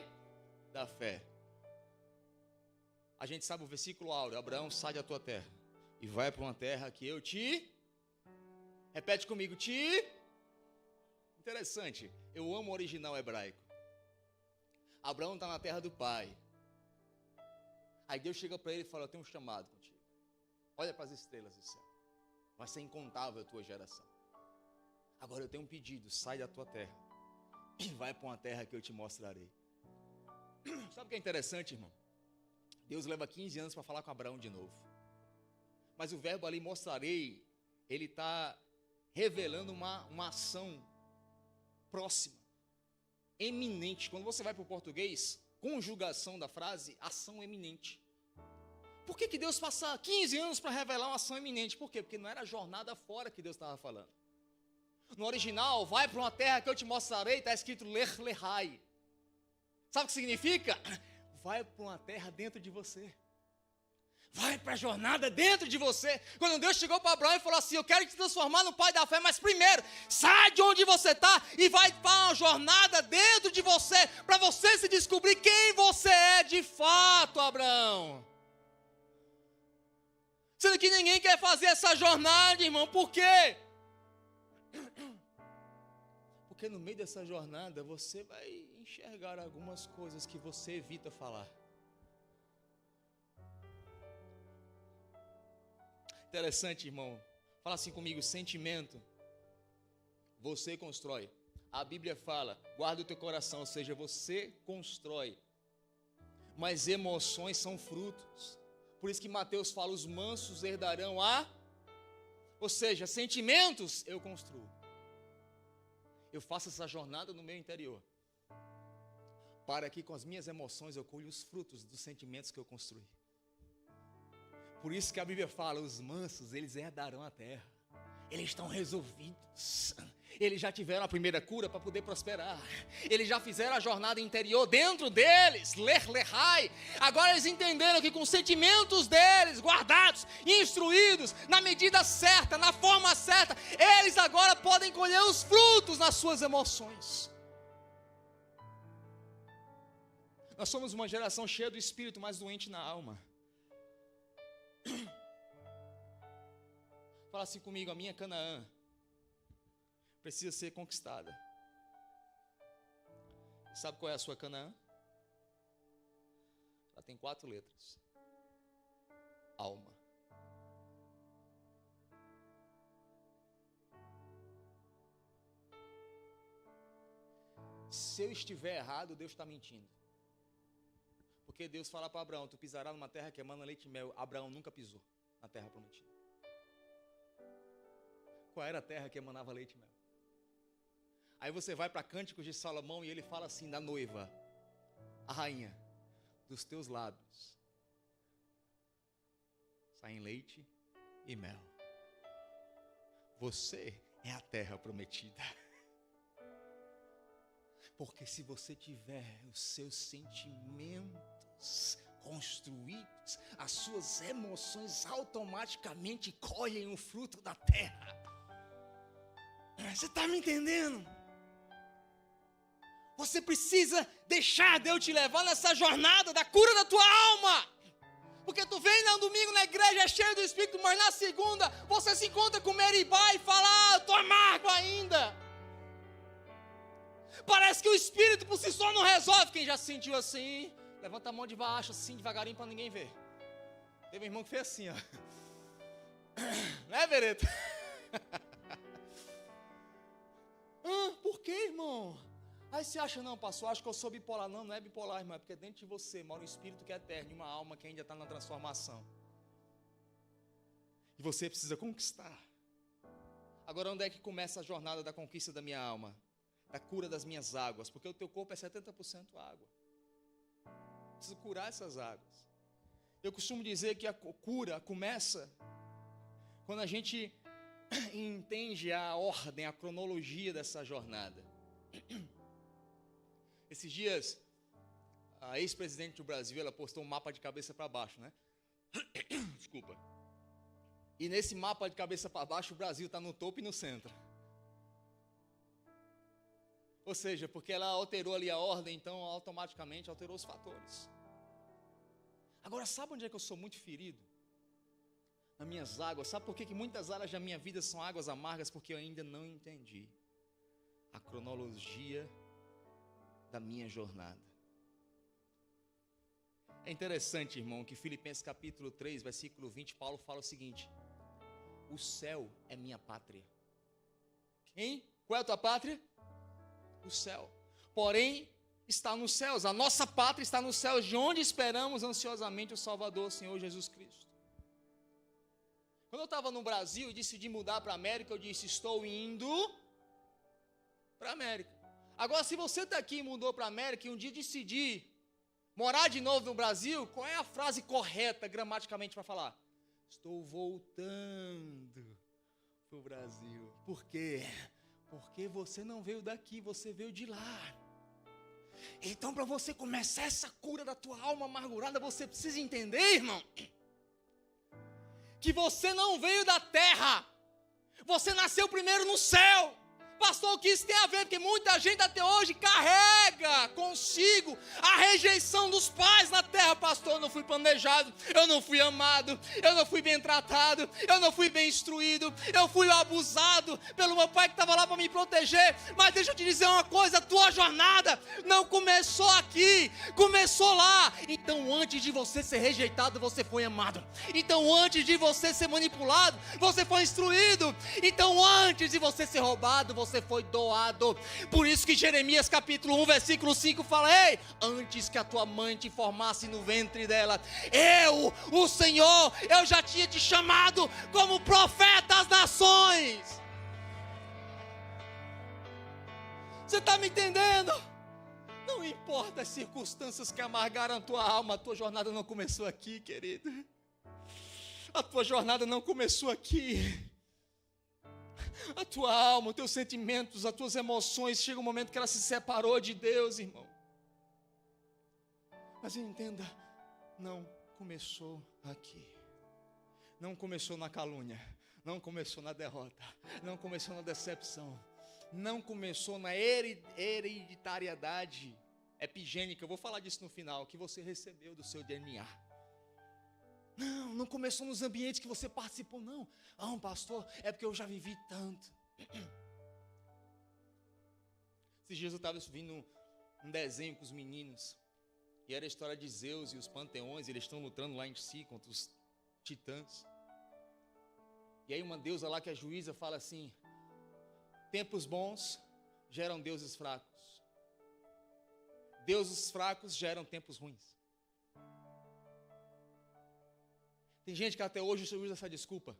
da fé. A gente sabe o versículo áureo. Abraão, sai da tua terra e vai para uma terra que eu te... Repete comigo, te... Interessante, eu amo o original hebraico. Abraão está na terra do pai. Aí Deus chega para ele e fala, eu tenho um chamado contigo. Olha para as estrelas do céu. Vai ser incontável a tua geração. Agora eu tenho um pedido, sai da tua terra e vai para uma terra que eu te mostrarei. Sabe o que é interessante, irmão? Deus leva 15 anos para falar com Abraão de novo. Mas o verbo ali, mostrarei, ele está revelando uma ação próxima, eminente. Quando você vai para o português, conjugação da frase, ação eminente. Por que Deus passa 15 anos para revelar uma ação eminente? Por quê? Porque não era a jornada fora que Deus estava falando. No original, vai para uma terra que eu te mostrarei, está escrito Lech Lehai. Sabe o que significa? Vai para uma terra dentro de você. Vai para a jornada dentro de você. Quando Deus chegou para Abraão e falou assim, eu quero te transformar no pai da fé, mas primeiro, sai de onde você está e vai para uma jornada dentro de você, para você se descobrir quem você é de fato, Abraão. Sendo que ninguém quer fazer essa jornada, irmão, por quê? Porque no meio dessa jornada você vai enxergar algumas coisas que você evita falar. Interessante, irmão. Fala assim comigo, sentimento você constrói. A Bíblia fala, guarda o teu coração, ou seja, você constrói. Mas emoções são frutos. Por isso que Mateus fala, os mansos herdarão a... Ou seja, sentimentos eu construo. Eu faço essa jornada no meu interior, para que com as minhas emoções eu colhe os frutos dos sentimentos que eu construí. Por isso que a Bíblia fala, os mansos, eles herdarão a terra. Eles estão resolvidos. Eles já tiveram a primeira cura para poder prosperar. Eles já fizeram a jornada interior dentro deles, Lech Lehai. Agora eles entenderam que com os sentimentos deles, guardados, instruídos, na medida certa, na forma certa, eles agora podem colher os frutos nas suas emoções. Nós somos uma geração cheia do espírito, mas doente na alma. Fala assim comigo, a minha Canaã precisa ser conquistada. Sabe qual é a sua Canaã? Ela tem 4 letras. Alma. Se eu estiver errado, Deus está mentindo. Porque Deus fala para Abraão, tu pisarás numa terra que emana leite e mel. Abraão nunca pisou na terra prometida. Qual era a terra que emanava leite e mel? Aí você vai para Cânticos de Salomão e ele fala assim da noiva, a rainha, dos teus lábios saem leite e mel. Você é a terra prometida. Porque se você tiver os seus sentimentos construídos, as suas emoções automaticamente colhem o fruto da terra. Você está me entendendo? Você precisa deixar Deus te levar nessa jornada da cura da tua alma. Porque tu vem no domingo na igreja, é cheio do Espírito, mas na segunda você se encontra com Meribá e fala, eu estou amargo ainda. Parece que o Espírito por si só não resolve. Quem já se sentiu assim, levanta a mão de baixo, assim, devagarinho, para ninguém ver. Teve um irmão que fez assim, ó. Né, Bereto? Por que, irmão? Aí você acha, não, pastor, acho que eu sou bipolar. Não, não é bipolar, irmão, é porque dentro de você mora um espírito que é eterno e uma alma que ainda está na transformação. E você precisa conquistar. Agora, onde é que começa a jornada da conquista da minha alma? Da cura das minhas águas, porque o teu corpo é 70% água. Preciso curar essas águas. Eu costumo dizer que a cura começa quando a gente entende a ordem, a cronologia dessa jornada. Esses dias, a ex-presidente do Brasil, ela postou um mapa de cabeça para baixo, né? Desculpa. E nesse mapa de cabeça para baixo, o Brasil está no topo e no centro. Ou seja, porque ela alterou ali a ordem, então automaticamente alterou os fatores. Agora, sabe onde é que eu sou muito ferido? Nas minhas águas. Sabe por que muitas áreas da minha vida são águas amargas? Porque eu ainda não entendi a cronologia da minha jornada. É interessante, irmão, que Filipenses capítulo 3, versículo 20, Paulo fala o seguinte: o céu é minha pátria. Quem? Qual é a tua pátria? O céu. Porém, está nos céus. A nossa pátria está nos céus, de onde esperamos ansiosamente o Salvador, o Senhor Jesus Cristo. Quando eu estava no Brasil e decidi mudar para a América, eu disse, estou indo para a América. Agora, se você está aqui e mudou para a América e um dia decidir morar de novo no Brasil, qual é a frase correta gramaticamente para falar? Estou voltando para o Brasil. Por quê? Porque você não veio daqui, você veio de lá. Então, para você começar essa cura da tua alma amargurada, você precisa entender, irmão, que você não veio da terra, você nasceu primeiro no céu. Pastor, o que isso tem a ver? Porque muita gente até hoje carrega consigo a rejeição dos pais na terra. Pastor, eu não fui planejado, eu não fui amado, eu não fui bem tratado, eu não fui bem instruído, eu fui abusado pelo meu pai que estava lá para me proteger. Mas deixa eu te dizer uma coisa, a tua jornada não começou aqui, começou lá. Então antes de você ser rejeitado, você foi amado. Então antes de você ser manipulado, você foi instruído. Então antes de você ser roubado, você foi doado. Por isso que Jeremias capítulo 1, versículo 5 fala: ei, antes que a tua mãe te formasse no ventre dela, eu, o Senhor, eu já tinha te chamado como profeta às nações. Você está me entendendo? Não importa as circunstâncias que amargaram a tua alma, a tua jornada não começou aqui, querido. A tua jornada não começou aqui. A tua alma, os teus sentimentos, as tuas emoções, chega um momento que ela se separou de Deus, irmão. Mas entenda, não começou aqui. Não começou na calúnia, não começou na derrota, não começou na decepção, não começou na hereditariedade epigênica, eu vou falar disso no final, que você recebeu do seu DNA. Não começou nos ambientes que você participou, não. Ah, pastor, é porque eu já vivi tanto. Esses dias eu estava vendo um desenho com os meninos, e era a história de Zeus e os panteões, eles estão lutando lá em si contra os titãs. E aí uma deusa lá que é juíza fala assim: tempos bons geram deuses fracos. Deuses fracos geram tempos ruins. Tem gente que até hoje usa essa desculpa.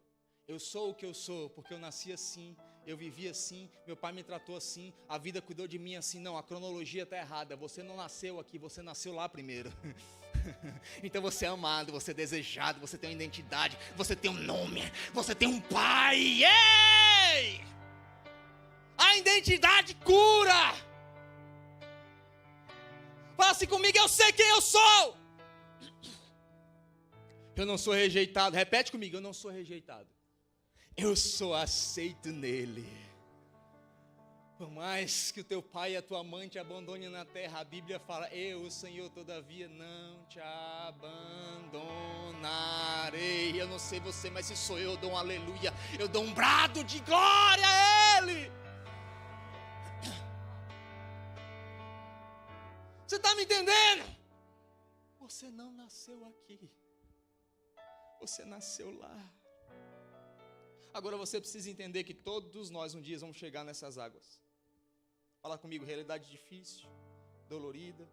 Eu sou o que eu sou, porque eu nasci assim, eu vivi assim, meu pai me tratou assim, a vida cuidou de mim assim. Não, a cronologia está errada. Você não nasceu aqui, você nasceu lá primeiro. Então você é amado, você é desejado, você tem uma identidade, você tem um nome, você tem um pai. Ei! A identidade cura. Fala assim comigo: eu sei quem eu sou. Eu não sou rejeitado. Repete comigo: eu não sou rejeitado. Eu sou aceito nele. Por mais que o teu pai e a tua mãe te abandonem na terra, a Bíblia fala: eu, o Senhor, todavia não te abandonarei. Eu não sei você, mas se sou eu dou um aleluia, eu dou um brado de glória a Ele. Você está me entendendo? Você não nasceu aqui. Você nasceu lá. Agora você precisa entender que todos nós um dia vamos chegar nessas águas. Fala comigo, realidade difícil, dolorida,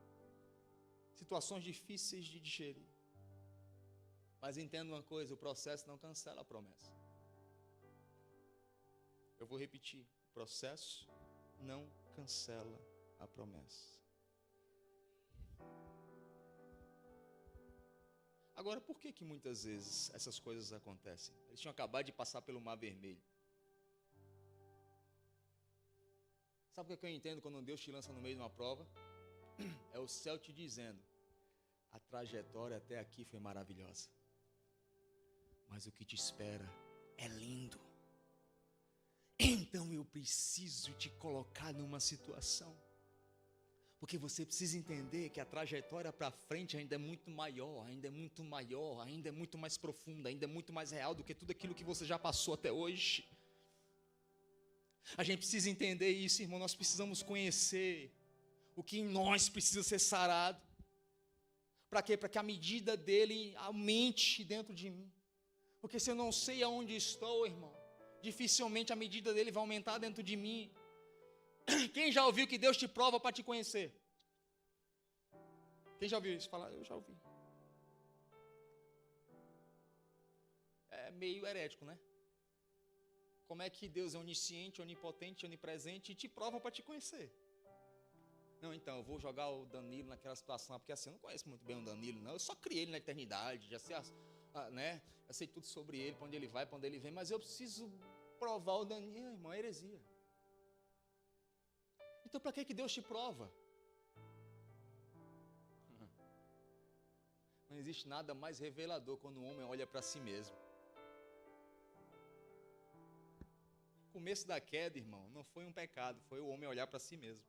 situações difíceis de digerir. Mas entenda uma coisa, o processo não cancela a promessa. Eu vou repetir, o processo não cancela a promessa. Agora, por que muitas vezes essas coisas acontecem? Eles tinham acabado de passar pelo Mar Vermelho. Sabe o que eu entendo quando Deus te lança no meio de uma prova? É o céu te dizendo, a trajetória até aqui foi maravilhosa, mas o que te espera é lindo. Então eu preciso te colocar numa situação, porque você precisa entender que a trajetória para frente ainda é muito maior, ainda é muito maior, ainda é muito mais profunda, ainda é muito mais real do que tudo aquilo que você já passou até hoje. A gente precisa entender isso, irmão. Nós precisamos conhecer o que em nós precisa ser sarado. Para quê? Para que a medida dele aumente dentro de mim. Porque se eu não sei aonde estou, irmão, dificilmente a medida dele vai aumentar dentro de mim. Quem já ouviu que Deus te prova para te conhecer? Quem já ouviu isso? Falar, eu já ouvi. É meio herético, né? Como é que Deus é onisciente, onipotente, onipresente e te prova para te conhecer? Não, então, eu vou jogar o Danilo naquela situação, porque assim, eu não conheço muito bem o Danilo, não. Eu só criei ele na eternidade, já sei, né? Eu sei tudo sobre ele, para onde ele vai, para onde ele vem, mas eu preciso provar o Danilo, irmão, é heresia. Então, para que Deus te prova? Não existe nada mais revelador quando o homem olha para si mesmo. O começo da queda, irmão, não foi um pecado, foi o homem olhar para si mesmo.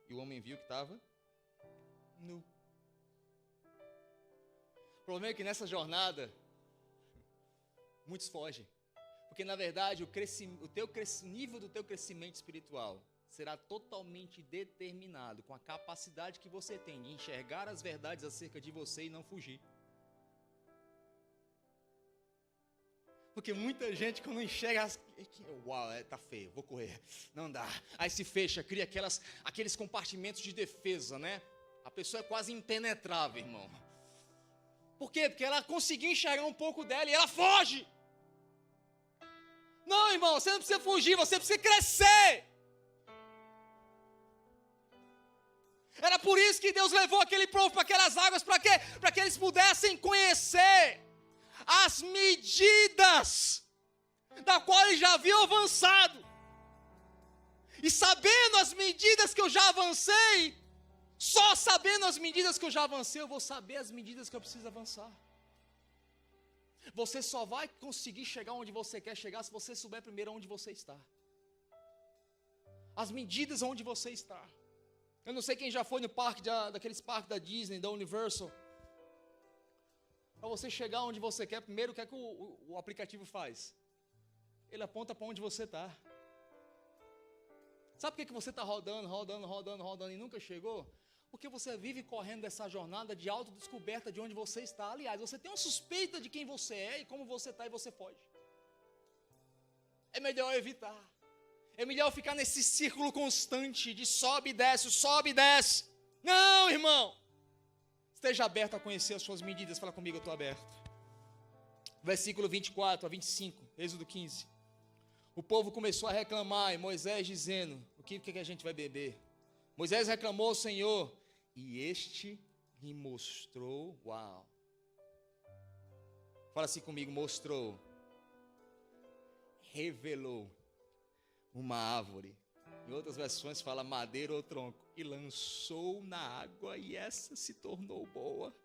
E o homem viu que estava nu. O problema é que nessa jornada, muitos fogem. Porque, na verdade, o nível do teu crescimento espiritual será totalmente determinado com a capacidade que você tem de enxergar as verdades acerca de você e não fugir. Porque muita gente, quando enxerga, uau, tá feio, vou correr, não dá. Aí se fecha, cria aqueles compartimentos de defesa, né? A pessoa é quase impenetrável, irmão. Por quê? Porque ela conseguiu enxergar um pouco dela e ela foge. Não, irmão, você não precisa fugir, você precisa crescer. Era por isso que Deus levou aquele povo para aquelas águas, para quê? Para que eles pudessem conhecer as medidas da qual ele já havia avançado. E sabendo as medidas que eu já avancei, só sabendo as medidas que eu já avancei, eu vou saber as medidas que eu preciso avançar. Você só vai conseguir chegar onde você quer chegar se você souber primeiro onde você está. As medidas onde você está. Eu não sei quem já foi no parque, daqueles parques da Disney, da Universal. Para você chegar onde você quer, primeiro o que é que o aplicativo faz? Ele aponta para onde você está. Sabe por que você está rodando e nunca chegou? Porque você vive correndo essa jornada de autodescoberta de onde você está. Aliás, você tem uma suspeita de quem você é e como você está e você foge. É melhor evitar. É melhor ficar nesse círculo constante de sobe e desce, sobe e desce. Não, irmão. Esteja aberto a conhecer as suas medidas. Fala comigo, eu estou aberto. Versículo 24 a 25, Êxodo 15. O povo começou a reclamar e Moisés dizendo, o que a gente vai beber? Moisés reclamou ao Senhor e este lhe mostrou, uau. Fala assim comigo, mostrou, revelou uma árvore. Em outras versões fala madeira ou tronco. E lançou na água e essa se tornou boa.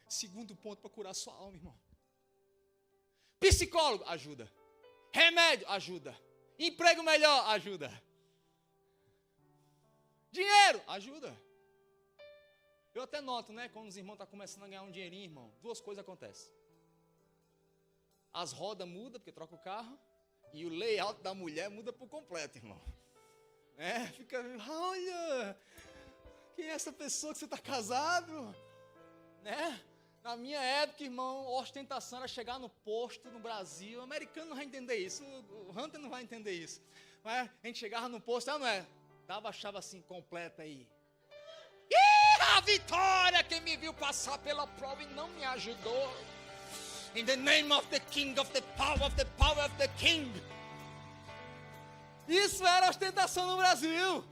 Segundo ponto para curar sua alma, irmão. Psicólogo, ajuda. Remédio, ajuda. Emprego melhor, ajuda. Dinheiro, ajuda. Eu até noto, né? Quando os irmãos estão começando a ganhar um dinheirinho, irmão, duas coisas acontecem. As rodas mudam, porque troca o carro. E o layout da mulher muda por completo, irmão. Fica, olha, quem é essa pessoa que você está casado? Né? Na minha época, irmão, ostentação era chegar no posto no Brasil. O americano não vai entender isso, o Hunter não vai entender isso. Mas a gente chegava no posto, não é? Dava a chave assim, completa aí. Ih, a vitória! Quem me viu passar pela prova e não me ajudou. In the name of the King, of the power of the King. Isso era ostentação no Brasil.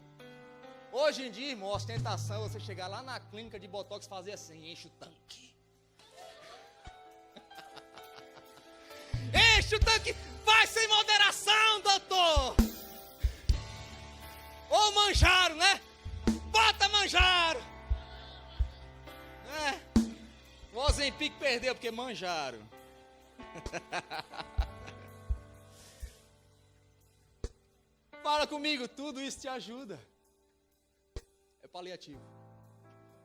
Hoje em dia, irmão, ostentação é você chegar lá na clínica de Botox e fazer assim, enche o tanque. Enche o tanque, vai sem moderação, doutor. Ou manjaro, né? Bota manjaro. O Ozempic perdeu porque manjaram. Fala comigo, tudo isso te ajuda. É paliativo.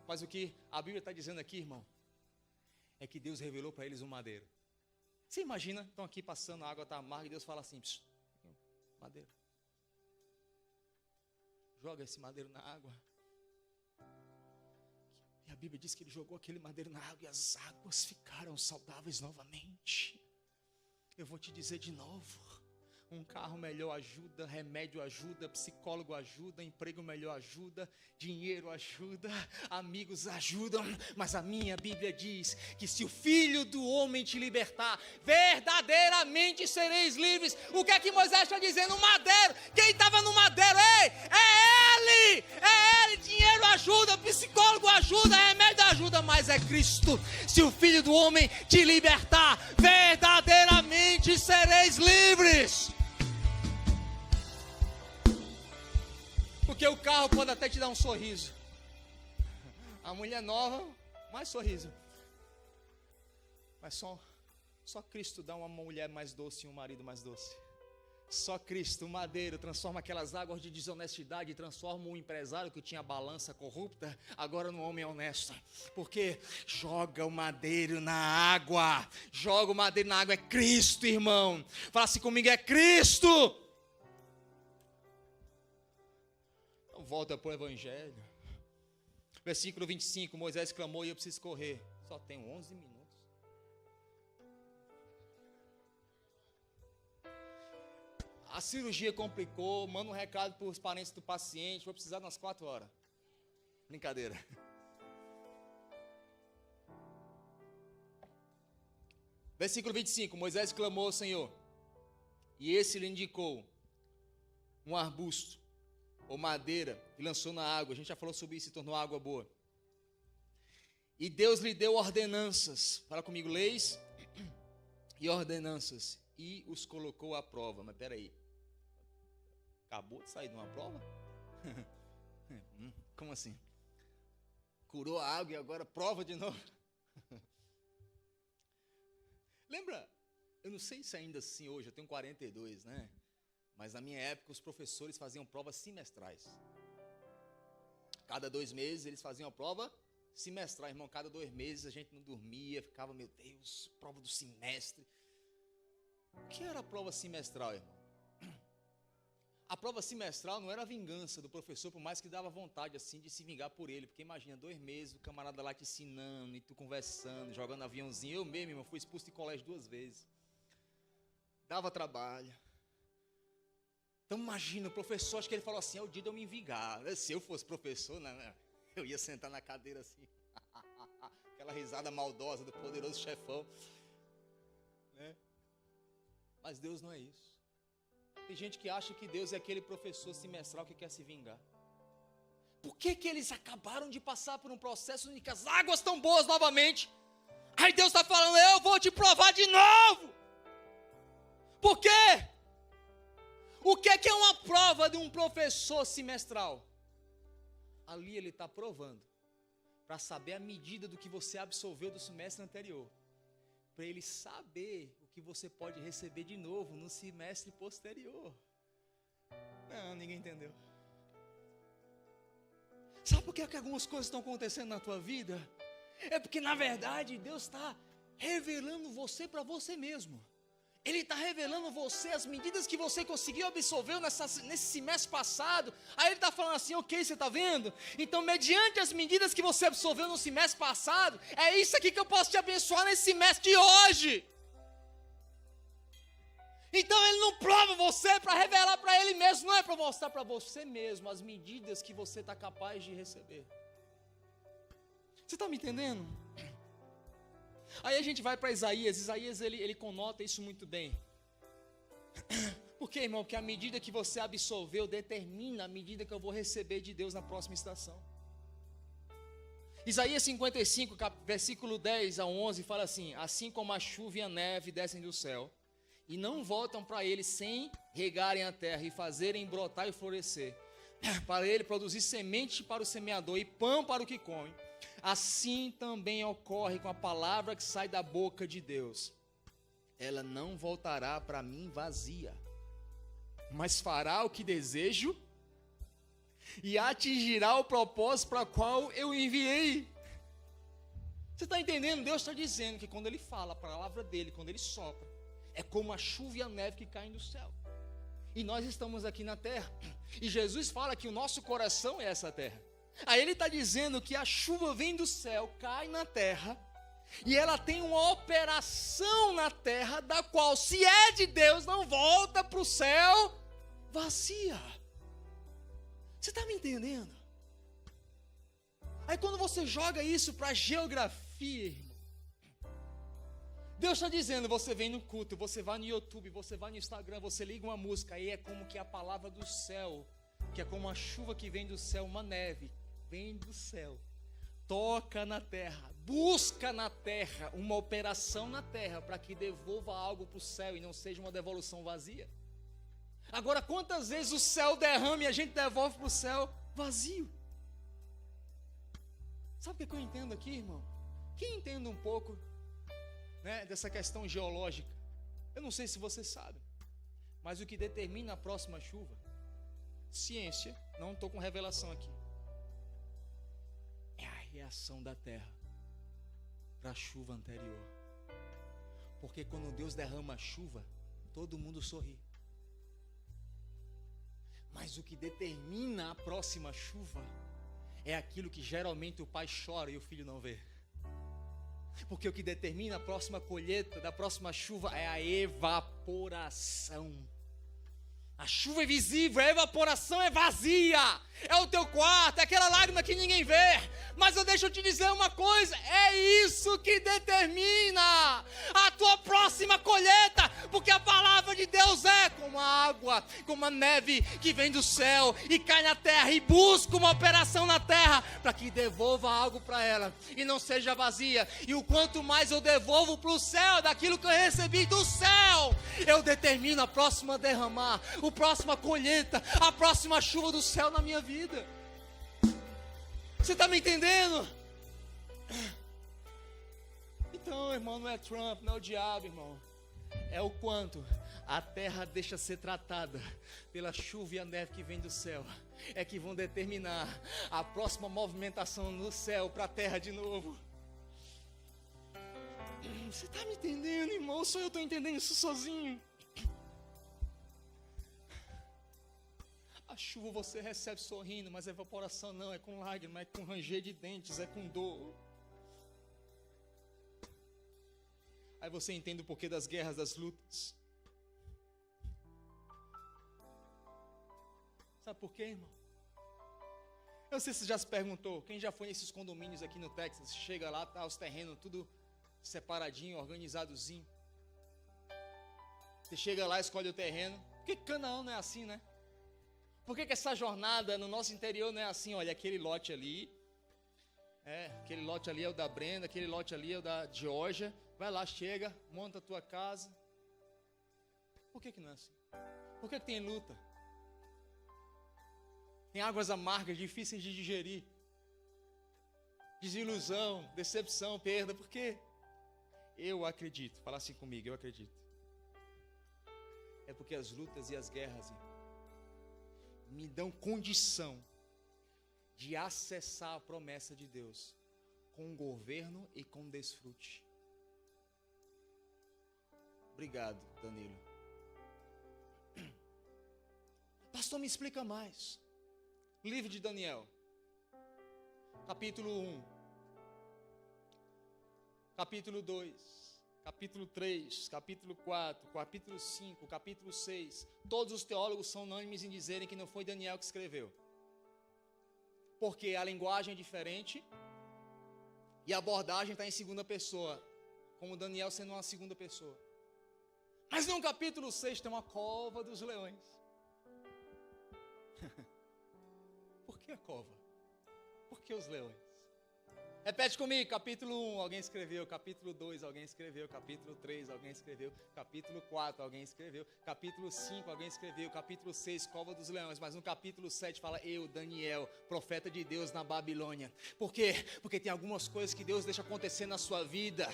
Mas o que a Bíblia está dizendo aqui, irmão, é que Deus revelou para eles um madeiro. Você imagina, estão aqui passando, a água está amarga e Deus fala assim, madeiro. Joga esse madeiro na água. E a Bíblia diz que ele jogou aquele madeiro na água e as águas ficaram saudáveis novamente. Eu vou te dizer de novo. Um carro melhor ajuda, remédio ajuda, psicólogo ajuda, emprego melhor ajuda, dinheiro ajuda, amigos ajudam. Mas a minha Bíblia diz que se o Filho do Homem te libertar, verdadeiramente sereis livres. O que é que Moisés está dizendo? O madeiro. Quem estava no madeiro? Ei, é ele! É ele! Dinheiro ajuda, psicólogo ajuda, remédio ajuda, mas é Cristo. Se o Filho do Homem te libertar, verdadeiramente sereis livres. Porque o carro pode até te dar um sorriso. A mulher nova, mais sorriso. Mas só Cristo dá uma mulher mais doce e um marido mais doce. Só Cristo, o madeiro, transforma aquelas águas de desonestidade, transforma um empresário que tinha balança corrupta, agora num homem honesto. Porque joga o madeiro na água. Joga o madeiro na água, é Cristo, irmão. Fala assim comigo, é Cristo. Então volta para o Evangelho. Versículo 25, Moisés clamou e eu preciso correr. Só tenho 11 minutos. A cirurgia complicou, manda um recado para os parentes do paciente, vou precisar umas 4 horas. Brincadeira. Versículo 25, Moisés clamou ao Senhor, e esse lhe indicou um arbusto, ou madeira, e lançou na água. A gente já falou sobre isso, se tornou água boa. E Deus lhe deu ordenanças, fala comigo, leis e ordenanças, e os colocou à prova. Mas peraí, acabou de sair de uma prova? Como assim? Curou a água e agora prova de novo? Lembra, eu não sei se ainda assim hoje, eu tenho 42, né? Mas na minha época os professores faziam provas semestrais. Cada 2 meses eles faziam a prova semestral, irmão. Cada 2 meses a gente não dormia, ficava, meu Deus, prova do semestre. O que era a prova semestral, irmão? A prova semestral não era a vingança do professor, por mais que dava vontade assim de se vingar por ele. Porque imagina, 2 meses, o camarada lá te ensinando, e tu conversando, jogando aviãozinho. Eu mesmo, irmão, fui expulso de colégio 2 vezes. Dava trabalho. Então imagina, o professor, acho que ele falou assim, é o dia de eu me vingar. Se eu fosse professor, né, eu ia sentar na cadeira assim. Aquela risada maldosa do poderoso chefão. Né? Mas Deus não é isso. Tem gente que acha que Deus é aquele professor semestral que quer se vingar. Por que eles acabaram de passar por um processo em que as águas estão boas novamente? Aí Deus está falando, eu vou te provar de novo. Por quê? O que é uma prova de um professor semestral? Ali ele está provando, para saber a medida do que você absorveu do semestre anterior. Para ele saber o que você pode receber de novo no semestre posterior. Não, ninguém entendeu. Sabe por que algumas coisas estão acontecendo na tua vida? É porque na verdade Deus está revelando você para você mesmo. Ele está revelando você as medidas que você conseguiu absorver nesse semestre passado. Aí ele está falando assim, ok, você está vendo? Então, mediante as medidas que você absorveu no semestre passado, é isso aqui que eu posso te abençoar nesse semestre de hoje. Então ele não prova você para revelar para ele mesmo, não é para mostrar para você mesmo as medidas que você está capaz de receber. Você está me entendendo? Aí a gente vai para Isaías ele conota isso muito bem. Por quê, irmão? Porque a medida que você absorveu determina a medida que eu vou receber de Deus na próxima estação. Isaías 55, versículo 10 a 11, fala assim: assim como a chuva e a neve descem do céu, e não voltam para ele sem regarem a terra e fazerem brotar e florescer, para ele produzir semente para o semeador e pão para o que come, assim também ocorre com a palavra que sai da boca de Deus. Ela não voltará para mim vazia, mas fará o que desejo e atingirá o propósito para o qual eu enviei. Você está entendendo? Deus está dizendo que quando Ele fala a palavra dEle, quando Ele sopra, é como a chuva e a neve que caem do céu. E nós estamos aqui na terra, e Jesus fala que o nosso coração é essa terra. Aí Ele está dizendo que a chuva vem do céu, cai na terra, e ela tem uma operação na terra, da qual, se é de Deus, não volta para o céu vazia. Você está me entendendo? Aí quando você joga isso para a geografia, irmão, Deus está dizendo, você vem no culto, você vai no YouTube, você vai no Instagram, você liga uma música, aí é como que a palavra do céu, que é como a chuva que vem do céu, uma neve, vem do céu, toca na terra, busca na terra, uma operação na terra, para que devolva algo para o céu e não seja uma devolução vazia. Agora, quantas vezes o céu derrama e a gente devolve para o céu vazio? Sabe o que eu entendo aqui, irmão? Quem entende um pouco, né, dessa questão geológica, eu não sei se você sabe, mas o que determina a próxima chuva, ciência, não estou com revelação aqui, é a reação da terra para a chuva anterior. Porque quando Deus derrama a chuva, todo mundo sorri. Mas o que determina a próxima chuva é aquilo que geralmente o pai chora e o filho não vê. Porque o que determina a próxima colheita da próxima chuva é a evaporação. A chuva é visível, a evaporação é vazia. É o teu quarto, é aquela lágrima que ninguém vê. Mas deixa eu te dizer uma coisa, é isso que determina a tua próxima colheita. Porque a palavra de Deus é como a água, como a neve que vem do céu e cai na terra e busca uma operação na terra para que devolva algo para ela e não seja vazia. E o quanto mais eu devolvo para o céu daquilo que eu recebi do céu, eu determino a próxima derramar, a próxima colheita, a próxima chuva do céu na minha vida. Você está me entendendo? Então, irmão, não é Trump, não é o diabo, irmão. É o quanto a terra deixa ser tratada pela chuva e a neve que vem do céu. É que vão determinar a próxima movimentação no céu para a terra de novo. Você está me entendendo, irmão? Ou só eu estou entendendo isso sozinho? A chuva você recebe sorrindo, mas a evaporação não, é com lágrimas, é com ranger de dentes, é com dor. Aí você entende o porquê das guerras, das lutas. Sabe por quê, irmão? Eu não sei se você já se perguntou, quem já foi nesses condomínios aqui no Texas, chega lá, tá os terrenos tudo separadinho, organizadozinho. Você chega lá, escolhe o terreno. Por que Canaã não é assim, né? Por que essa jornada no nosso interior não é assim? Olha, aquele lote ali, aquele lote ali é o da Brenda, aquele lote ali é o da Georgia. Vai lá, chega, monta a tua casa. Por que não é assim? Por que tem luta? Tem águas amargas, difíceis de digerir. Desilusão, decepção, perda. Por quê? Eu acredito, fala assim comigo, eu acredito. É porque as lutas e as guerras me dão condição de acessar a promessa de Deus com governo e com desfrute. Obrigado, Danilo. Pastor, me explica mais. Livro de Daniel, capítulo 1, capítulo 2, capítulo 3, capítulo 4, capítulo 5, capítulo 6, todos os teólogos são unânimes em dizerem que não foi Daniel que escreveu. Porque a linguagem é diferente e a abordagem está em segunda pessoa, como Daniel sendo uma segunda pessoa. Mas no capítulo 6 tem uma cova dos leões. Por que a cova? Por que os leões? Repete comigo, capítulo 1, alguém escreveu, capítulo 2, alguém escreveu, capítulo 3, alguém escreveu, capítulo 4, alguém escreveu, capítulo 5, alguém escreveu, capítulo 6, cova dos leões, mas no capítulo 7 fala, eu, Daniel, profeta de Deus na Babilônia. Por quê? Porque tem algumas coisas que Deus deixa acontecer na sua vida,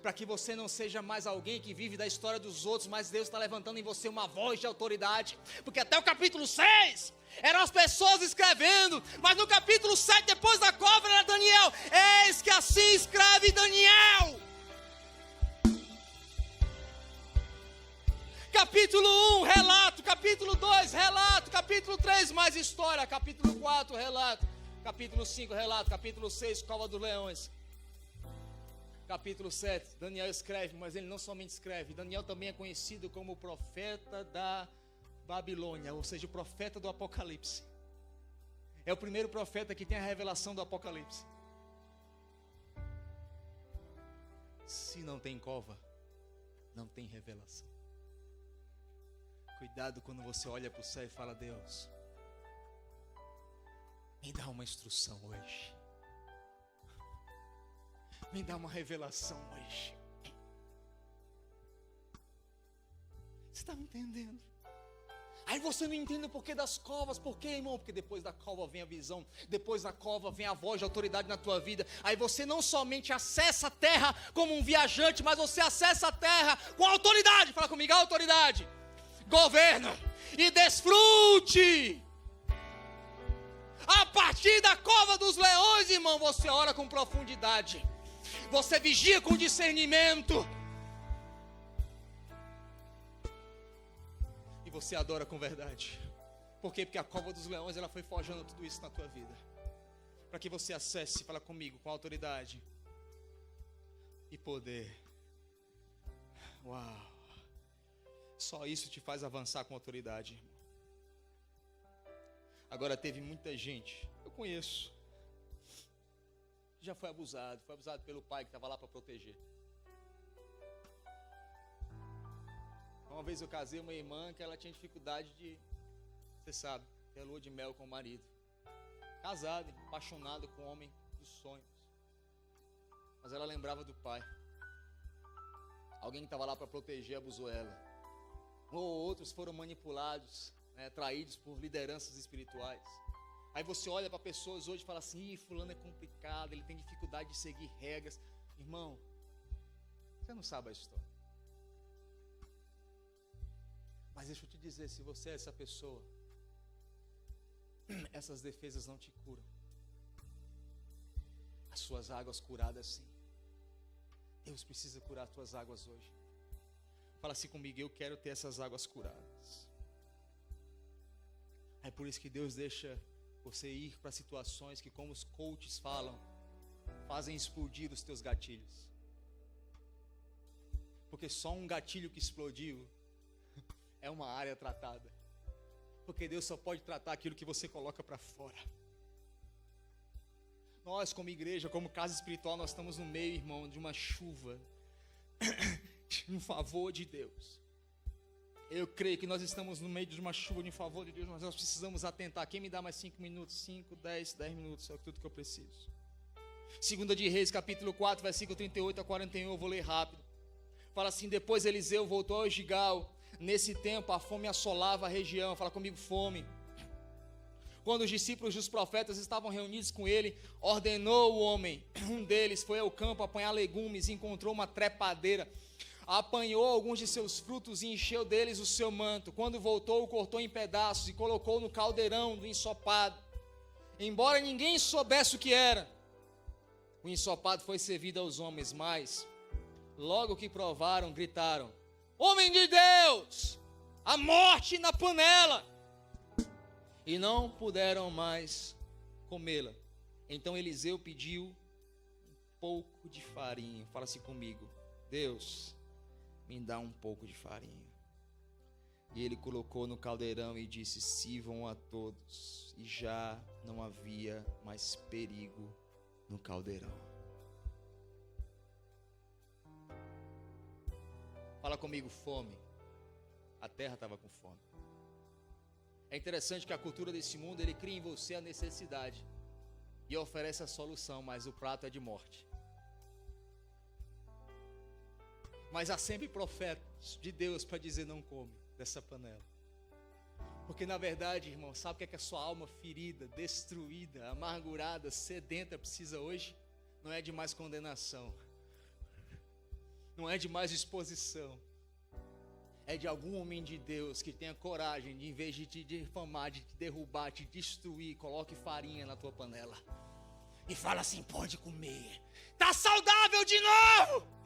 para que você não seja mais alguém que vive da história dos outros, mas Deus está levantando em você uma voz de autoridade, porque até o capítulo 6... eram as pessoas escrevendo, mas no capítulo 7, depois da cova, era Daniel. Eis que assim escreve Daniel. Capítulo 1, relato. Capítulo 2, relato. Capítulo 3, mais história. Capítulo 4, relato. Capítulo 5, relato. Capítulo 6, cova dos leões. Capítulo 7, Daniel escreve, mas ele não somente escreve. Daniel também é conhecido como o profeta da Babilônia, ou seja, o profeta do Apocalipse. É o primeiro profeta que tem a revelação do Apocalipse. Se não tem cova, não tem revelação. Cuidado quando você olha para o céu e fala, Deus, me dá uma instrução hoje. Me dá uma revelação hoje. Você está me entendendo? Aí você não entende o porquê das covas. Por quê, irmão? Porque depois da cova vem a visão. Depois da cova vem a voz de autoridade na tua vida. Aí você não somente acessa a terra como um viajante, mas você acessa a terra com autoridade. Fala comigo, autoridade. Governo. E desfrute. A partir da cova dos leões, irmão, você ora com profundidade. Você vigia com discernimento. E você adora com verdade. Por quê? Porque a cova dos leões, ela foi forjando tudo isso na tua vida. Para que você acesse, fala comigo, com autoridade e poder. Uau! Só isso te faz avançar com autoridade, irmão. Agora teve muita gente, eu conheço, já foi abusado pelo pai que estava lá para proteger. Uma vez eu casei uma irmã que ela tinha dificuldade de, você sabe, ter lua de mel com o marido. Casada, apaixonada com o homem dos sonhos. Mas ela lembrava do pai. Alguém que estava lá para proteger abusou ela. Ou outros foram manipulados, traídos por lideranças espirituais. Aí você olha para pessoas hoje e fala assim, fulano é complicado, ele tem dificuldade de seguir regras. Irmão, você não sabe a história. Mas deixa eu te dizer, se você é essa pessoa, essas defesas não te curam. As suas águas curadas sim. Deus precisa curar as tuas águas hoje. Fala assim comigo, eu quero ter essas águas curadas. É por isso que Deus deixa você ir para situações que, como os coaches falam, fazem explodir os teus gatilhos. Porque só um gatilho que explodiu é uma área tratada. Porque Deus só pode tratar aquilo que você coloca para fora. Nós, como igreja, como casa espiritual, nós estamos no meio, irmão, de uma chuva, de um favor de Deus. Eu creio que nós estamos no meio de uma chuva de um favor de Deus, mas nós precisamos atentar. Quem me dá mais 5 minutos? 5, 10 minutos, é tudo que eu preciso. 2 de Reis, capítulo 4, versículo 38 a 41, eu vou ler rápido. Fala assim, depois Eliseu voltou ao Gigal. Nesse tempo a fome assolava a região. Fala comigo, fome. Quando os discípulos dos profetas estavam reunidos com ele, ordenou o homem. Um deles foi ao campo apanhar legumes e encontrou uma trepadeira. Apanhou alguns de seus frutos e encheu deles o seu manto. Quando voltou, o cortou em pedaços e colocou no caldeirão do ensopado. Embora ninguém soubesse o que era, o ensopado foi servido aos homens, mas logo que provaram, gritaram, homem de Deus, a morte na panela! E não puderam mais comê-la. Então Eliseu pediu um pouco de farinha. Fala assim comigo, Deus, me dá um pouco de farinha. E ele colocou no caldeirão e disse: sirvam a todos. E já não havia mais perigo no caldeirão. Fala comigo, fome. A terra estava com fome. É interessante que a cultura desse mundo, ele cria em você a necessidade e oferece a solução, mas o prato é de morte. Mas há sempre profetas de Deus para dizer: não come dessa panela. Porque na verdade, irmão, sabe o que é que a sua alma ferida, destruída, amargurada, sedenta precisa hoje? Não é de mais condenação, não é de mais exposição, é de algum homem de Deus que tenha coragem de, em vez de te difamar, de te derrubar, te destruir, coloque farinha na tua panela e fala assim: pode comer, tá saudável de novo.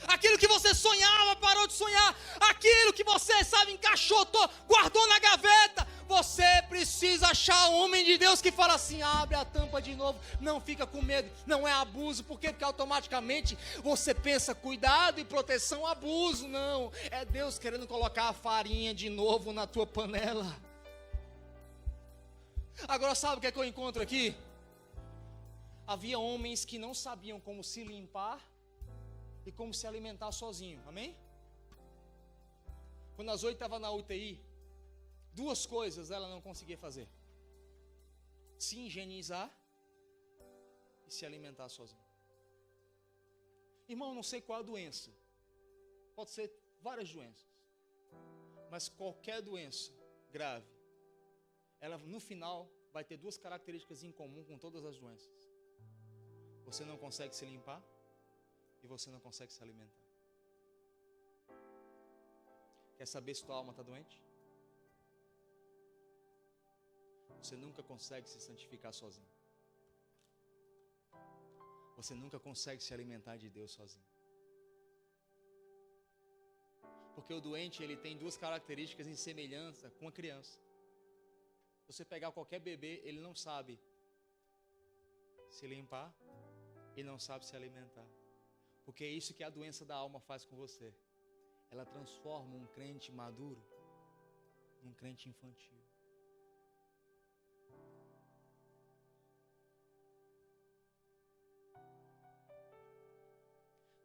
Aquilo que você sonhava, parou de sonhar. Aquilo que você, sabe, encaixotou, guardou na gaveta. Você precisa achar um homem de Deus que fala assim: abre a tampa de novo, não fica com medo, não é abuso. Por quê? Porque automaticamente você pensa: cuidado e proteção, abuso. Não, é Deus querendo colocar a farinha de novo na tua panela. Agora sabe o que é que eu encontro aqui? Havia homens que não sabiam como se limpar e como se alimentar sozinho, amém? Quando a Zoe estava na UTI, duas coisas ela não conseguia fazer: se higienizar e se alimentar sozinha. Irmão, não sei qual a doença, pode ser várias doenças, mas qualquer doença grave, ela no final vai ter duas características em comum com todas as doenças: você não consegue se limpar e você não consegue se alimentar. Quer saber se tua alma está doente? Você nunca consegue se santificar sozinho. Você nunca consegue se alimentar de Deus sozinho. Porque o doente, ele tem duas características em semelhança com a criança. Se você pegar qualquer bebê, ele não sabe se limpar e não sabe se alimentar. Porque é isso que a doença da alma faz com você. Ela transforma um crente maduro num crente infantil.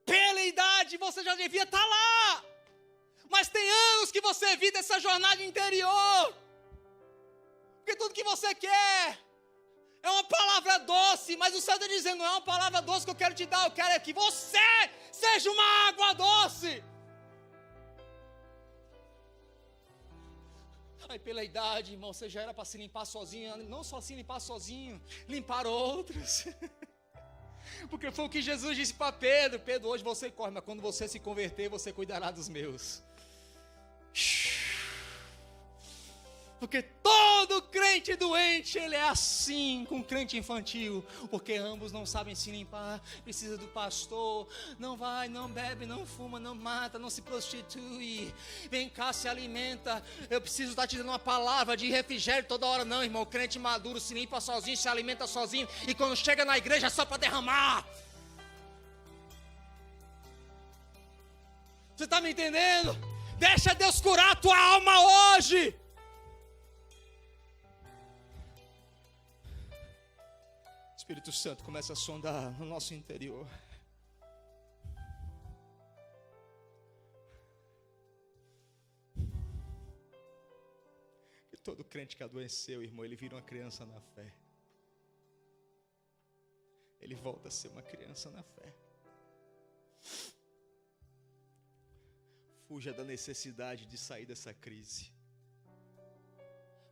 Pela idade você já devia estar lá, mas tem anos que você evita essa jornada interior. Porque tudo que você quer é uma palavra doce, mas o céu está dizendo: não é uma palavra doce que eu quero te dar, eu quero é que você seja uma água doce. Aí pela idade, irmão, você já era para se limpar sozinho, não só se limpar sozinho, limpar outros. Porque foi o que Jesus disse para Pedro: Pedro, hoje você corre, mas quando você se converter, você cuidará dos meus. Porque todo crente doente, ele é assim com crente infantil. Porque ambos não sabem se limpar, precisa do pastor. Não vai, não bebe, não fuma, não mata, não se prostitui. Vem cá, se alimenta. Eu preciso estar te dando uma palavra de refrigério toda hora. Não, irmão, o crente maduro se limpa sozinho, se alimenta sozinho. E quando chega na igreja é só para derramar. Você está me entendendo? Deixa Deus curar a tua alma hoje. Espírito Santo começa a sondar no nosso interior. Que todo crente que adoeceu, irmão, ele vira uma criança na fé. Ele volta a ser uma criança na fé. Fuja da necessidade de sair dessa crise,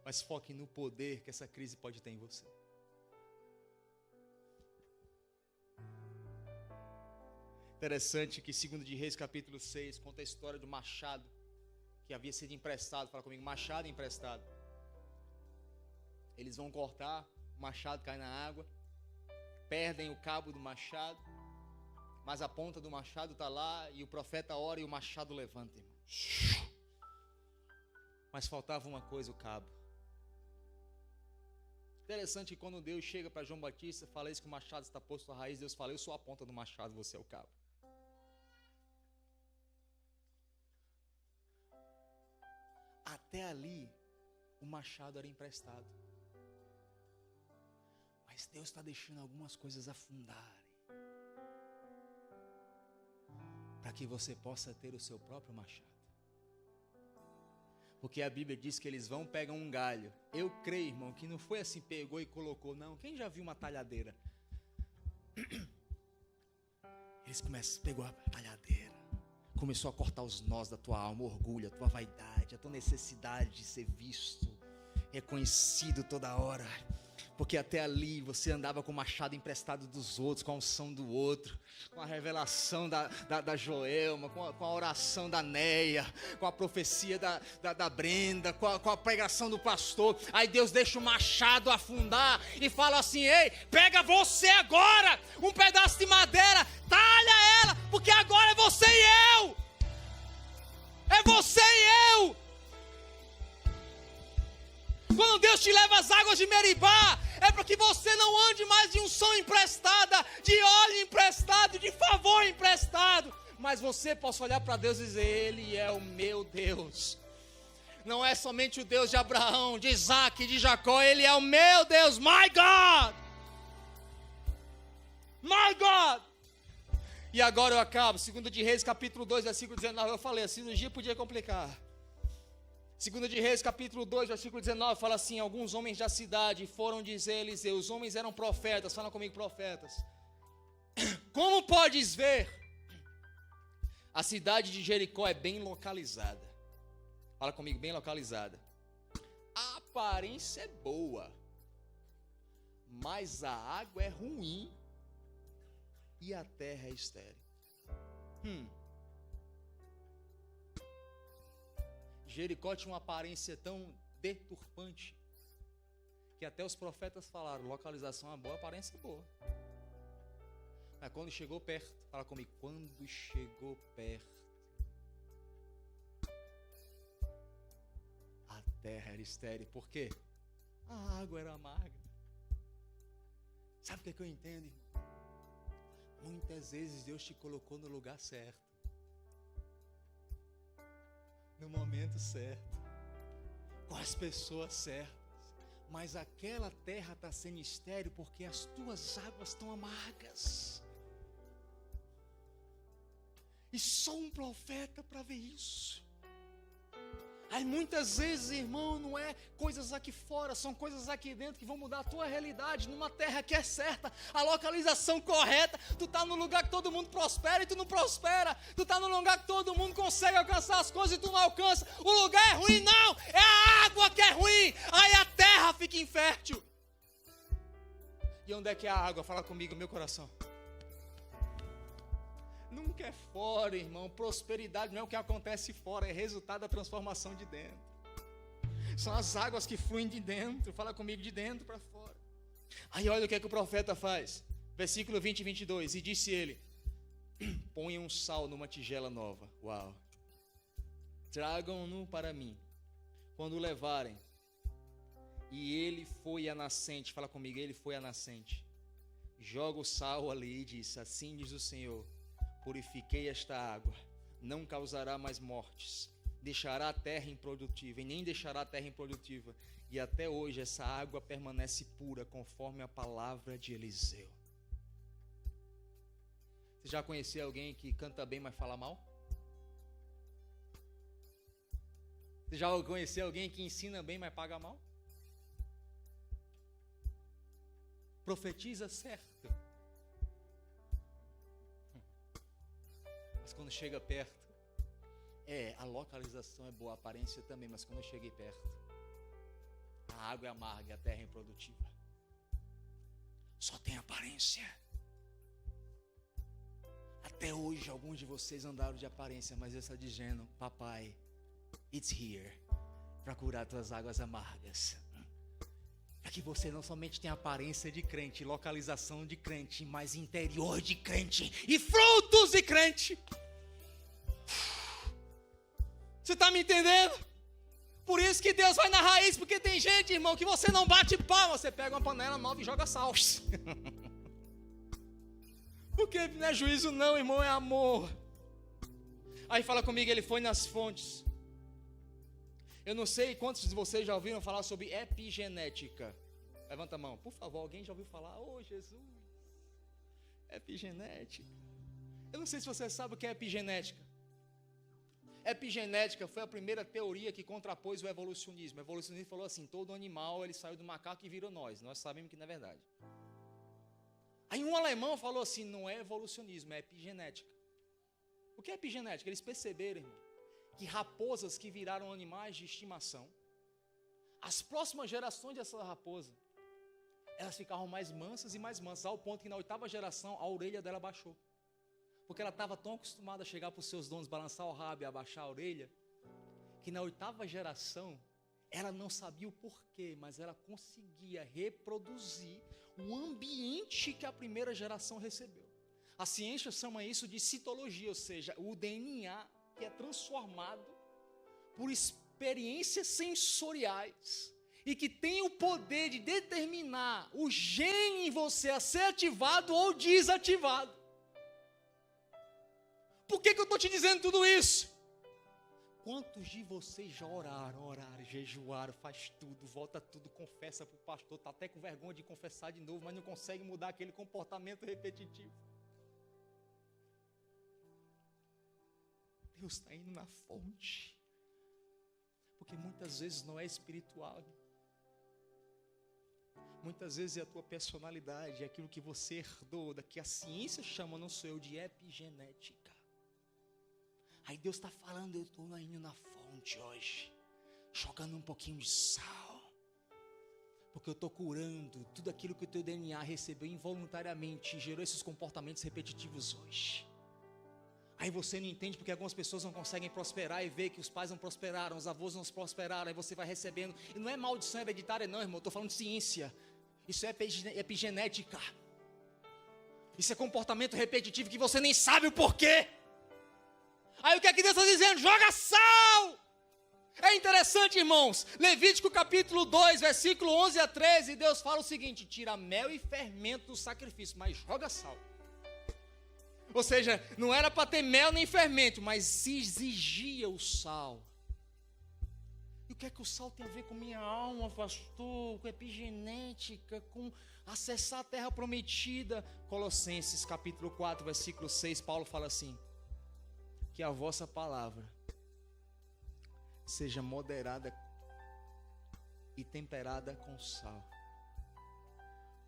mas foque no poder que essa crise pode ter em você. Interessante que 2 de Reis capítulo 6 conta a história do machado que havia sido emprestado. Fala comigo: machado emprestado. Eles vão cortar, o machado cai na água, perdem o cabo do machado, mas a ponta do machado está lá, e o profeta ora e o machado levanta, irmão. Mas faltava uma coisa: o cabo. Interessante que quando Deus chega para João Batista, fala isso, que o machado está posto à raiz, Deus fala: eu sou a ponta do machado, você é o cabo. até ali, o machado era emprestado. Mas Deus está deixando algumas coisas afundarem, para que você possa ter o seu próprio machado. Porque a Bíblia diz que eles vão pegar um galho. Eu creio, irmão, que não foi assim, pegou e colocou, não. Quem já viu uma talhadeira? Eles pegou a talhadeira, começou a cortar os nós da tua alma, o orgulho, a tua vaidade, a tua necessidade de ser visto, reconhecido toda hora. Porque até ali você andava com o machado emprestado dos outros, com a unção do outro, com a revelação da Joelma, com a oração da Neia, com a profecia da Brenda, com a pregação do pastor. Aí Deus deixa o machado afundar e fala assim: ei, pega você agora, um pedaço de madeira, talha ela, porque agora é você e eu. É você e eu. Quando Deus te leva às águas de Meribá, é para que você não ande mais de unção emprestada, de óleo emprestado, de favor emprestado, mas você possa olhar para Deus e dizer: Ele é o meu Deus. Não é somente o Deus de Abraão, de Isaac, de Jacó, Ele é o meu Deus, my God. My God. E agora eu acabo, 2 de Reis, capítulo 2, versículo 19, eu falei, a cirurgia podia complicar. 2 de Reis, capítulo 2, versículo 19, fala assim: alguns homens da cidade foram dizer a Eliseu, os homens eram profetas, fala comigo, profetas. Como podes ver, a cidade de Jericó é bem localizada. Fala comigo, bem localizada. A aparência é boa, mas a água é ruim e a terra é estéril. Jericó tinha uma aparência tão deturpante que até os profetas falaram: localização é boa, aparência é boa. Mas quando chegou perto, fala comigo, quando chegou perto, a terra era estéril. Por quê? A água era amarga. Sabe o que eu entendo, irmão? Muitas vezes Deus te colocou no lugar certo, no momento certo, com as pessoas certas, mas aquela terra está sendo estéril porque as tuas águas estão amargas. E só um profeta para ver isso. Aí muitas vezes, irmão, não é coisas aqui fora, são coisas aqui dentro que vão mudar a tua realidade, numa terra que é certa, a localização correta. Tu está no lugar que todo mundo prospera e tu não prospera. Tu está no lugar que todo mundo consegue alcançar as coisas e tu não alcança. O lugar é ruim, não, é a água que é ruim. Aí a terra fica infértil. E onde é que é a água? Fala comigo, meu coração. Nunca é fora, irmão. Prosperidade não é o que acontece fora, é resultado da transformação de dentro. São as águas que fluem de dentro. Fala comigo, de dentro para fora. Aí olha o que é que o profeta faz. Versículo 20 e 22. E disse ele: ponham um sal numa tigela nova. Uau. Tragam-no para mim. Quando o levarem. E ele foi à nascente. Fala comigo, ele foi à nascente. Joga o sal ali e diz: assim diz o Senhor, purifiquei esta água, não causará mais mortes, deixará a terra improdutiva, e nem deixará a terra improdutiva. E até hoje essa água permanece pura, conforme a palavra de Eliseu. Você já conheceu alguém que canta bem, mas fala mal? Você já conheceu alguém que ensina bem, mas paga mal? Profetiza certo, mas quando chega perto, a localização é boa, a aparência também, mas quando eu cheguei perto, a água é amarga e a terra é improdutiva. Só tem aparência. Até hoje alguns de vocês andaram de aparência, mas Deus está dizendo: papai, it's here, para curar tuas águas amargas. Para que você não somente tenha aparência de crente, localização de crente, mas interior de crente e frutos de crente. Você está me entendendo? Por isso que Deus vai na raiz, porque tem gente, irmão, que você não bate palma, você pega uma panela nova e joga sal. Porque não é juízo não, irmão, é amor. Aí fala comigo, ele foi nas fontes. Eu não sei quantos de vocês já ouviram falar sobre epigenética. Levanta a mão, por favor, alguém já ouviu falar? Oh, Jesus, epigenética. Eu não sei se você sabe o que é epigenética. Epigenética foi a primeira teoria que contrapôs o evolucionismo. O evolucionismo falou assim, todo animal ele saiu do macaco e virou nós. Nós sabemos que não é verdade. Aí um alemão falou assim, não é evolucionismo, é epigenética. O que é epigenética? Eles perceberam, irmão, que raposas que viraram animais de estimação, as próximas gerações dessa raposa, elas ficavam mais mansas e mais mansas, ao ponto que na 8ª geração a orelha dela baixou. Porque ela estava tão acostumada a chegar para os seus donos, balançar o rabo e abaixar a orelha, que na 8ª geração, ela não sabia o porquê, mas ela conseguia reproduzir o ambiente que a primeira geração recebeu. A ciência chama isso de citologia, ou seja, o DNA que é transformado por experiências sensoriais e que tem o poder de determinar o gene em você a ser ativado ou desativado. Por que eu estou te dizendo tudo isso? Quantos de vocês já oraram, jejuaram, faz tudo, volta tudo, confessa para o pastor, está até com vergonha de confessar de novo, mas não consegue mudar aquele comportamento repetitivo? Deus está indo na fonte, porque muitas vezes não é espiritual, muitas vezes é a tua personalidade, é aquilo que você herdou, da que a ciência chama, não sou eu, de epigenética. Aí Deus está falando, eu estou indo na fonte hoje, jogando um pouquinho de sal, porque eu estou curando tudo aquilo que o teu DNA recebeu involuntariamente e gerou esses comportamentos repetitivos hoje. Aí você não entende porque algumas pessoas não conseguem prosperar e ver que os pais não prosperaram, os avós não prosperaram, aí você vai recebendo, e não é maldição hereditária não, irmão, eu estou falando de ciência, isso é epigenética, isso é comportamento repetitivo que você nem sabe o porquê. Aí o que é que Deus está dizendo? Joga sal! É interessante, irmãos, Levítico capítulo 2, versículo 11 a 13, Deus fala o seguinte, tira mel e fermento do sacrifício, mas joga sal. Ou seja, não era para ter mel nem fermento, mas se exigia o sal. E o que é que o sal tem a ver com minha alma, pastor? Com epigenética, com acessar a terra prometida? Colossenses capítulo 4, versículo 6, Paulo fala assim, que a vossa palavra seja moderada e temperada com sal,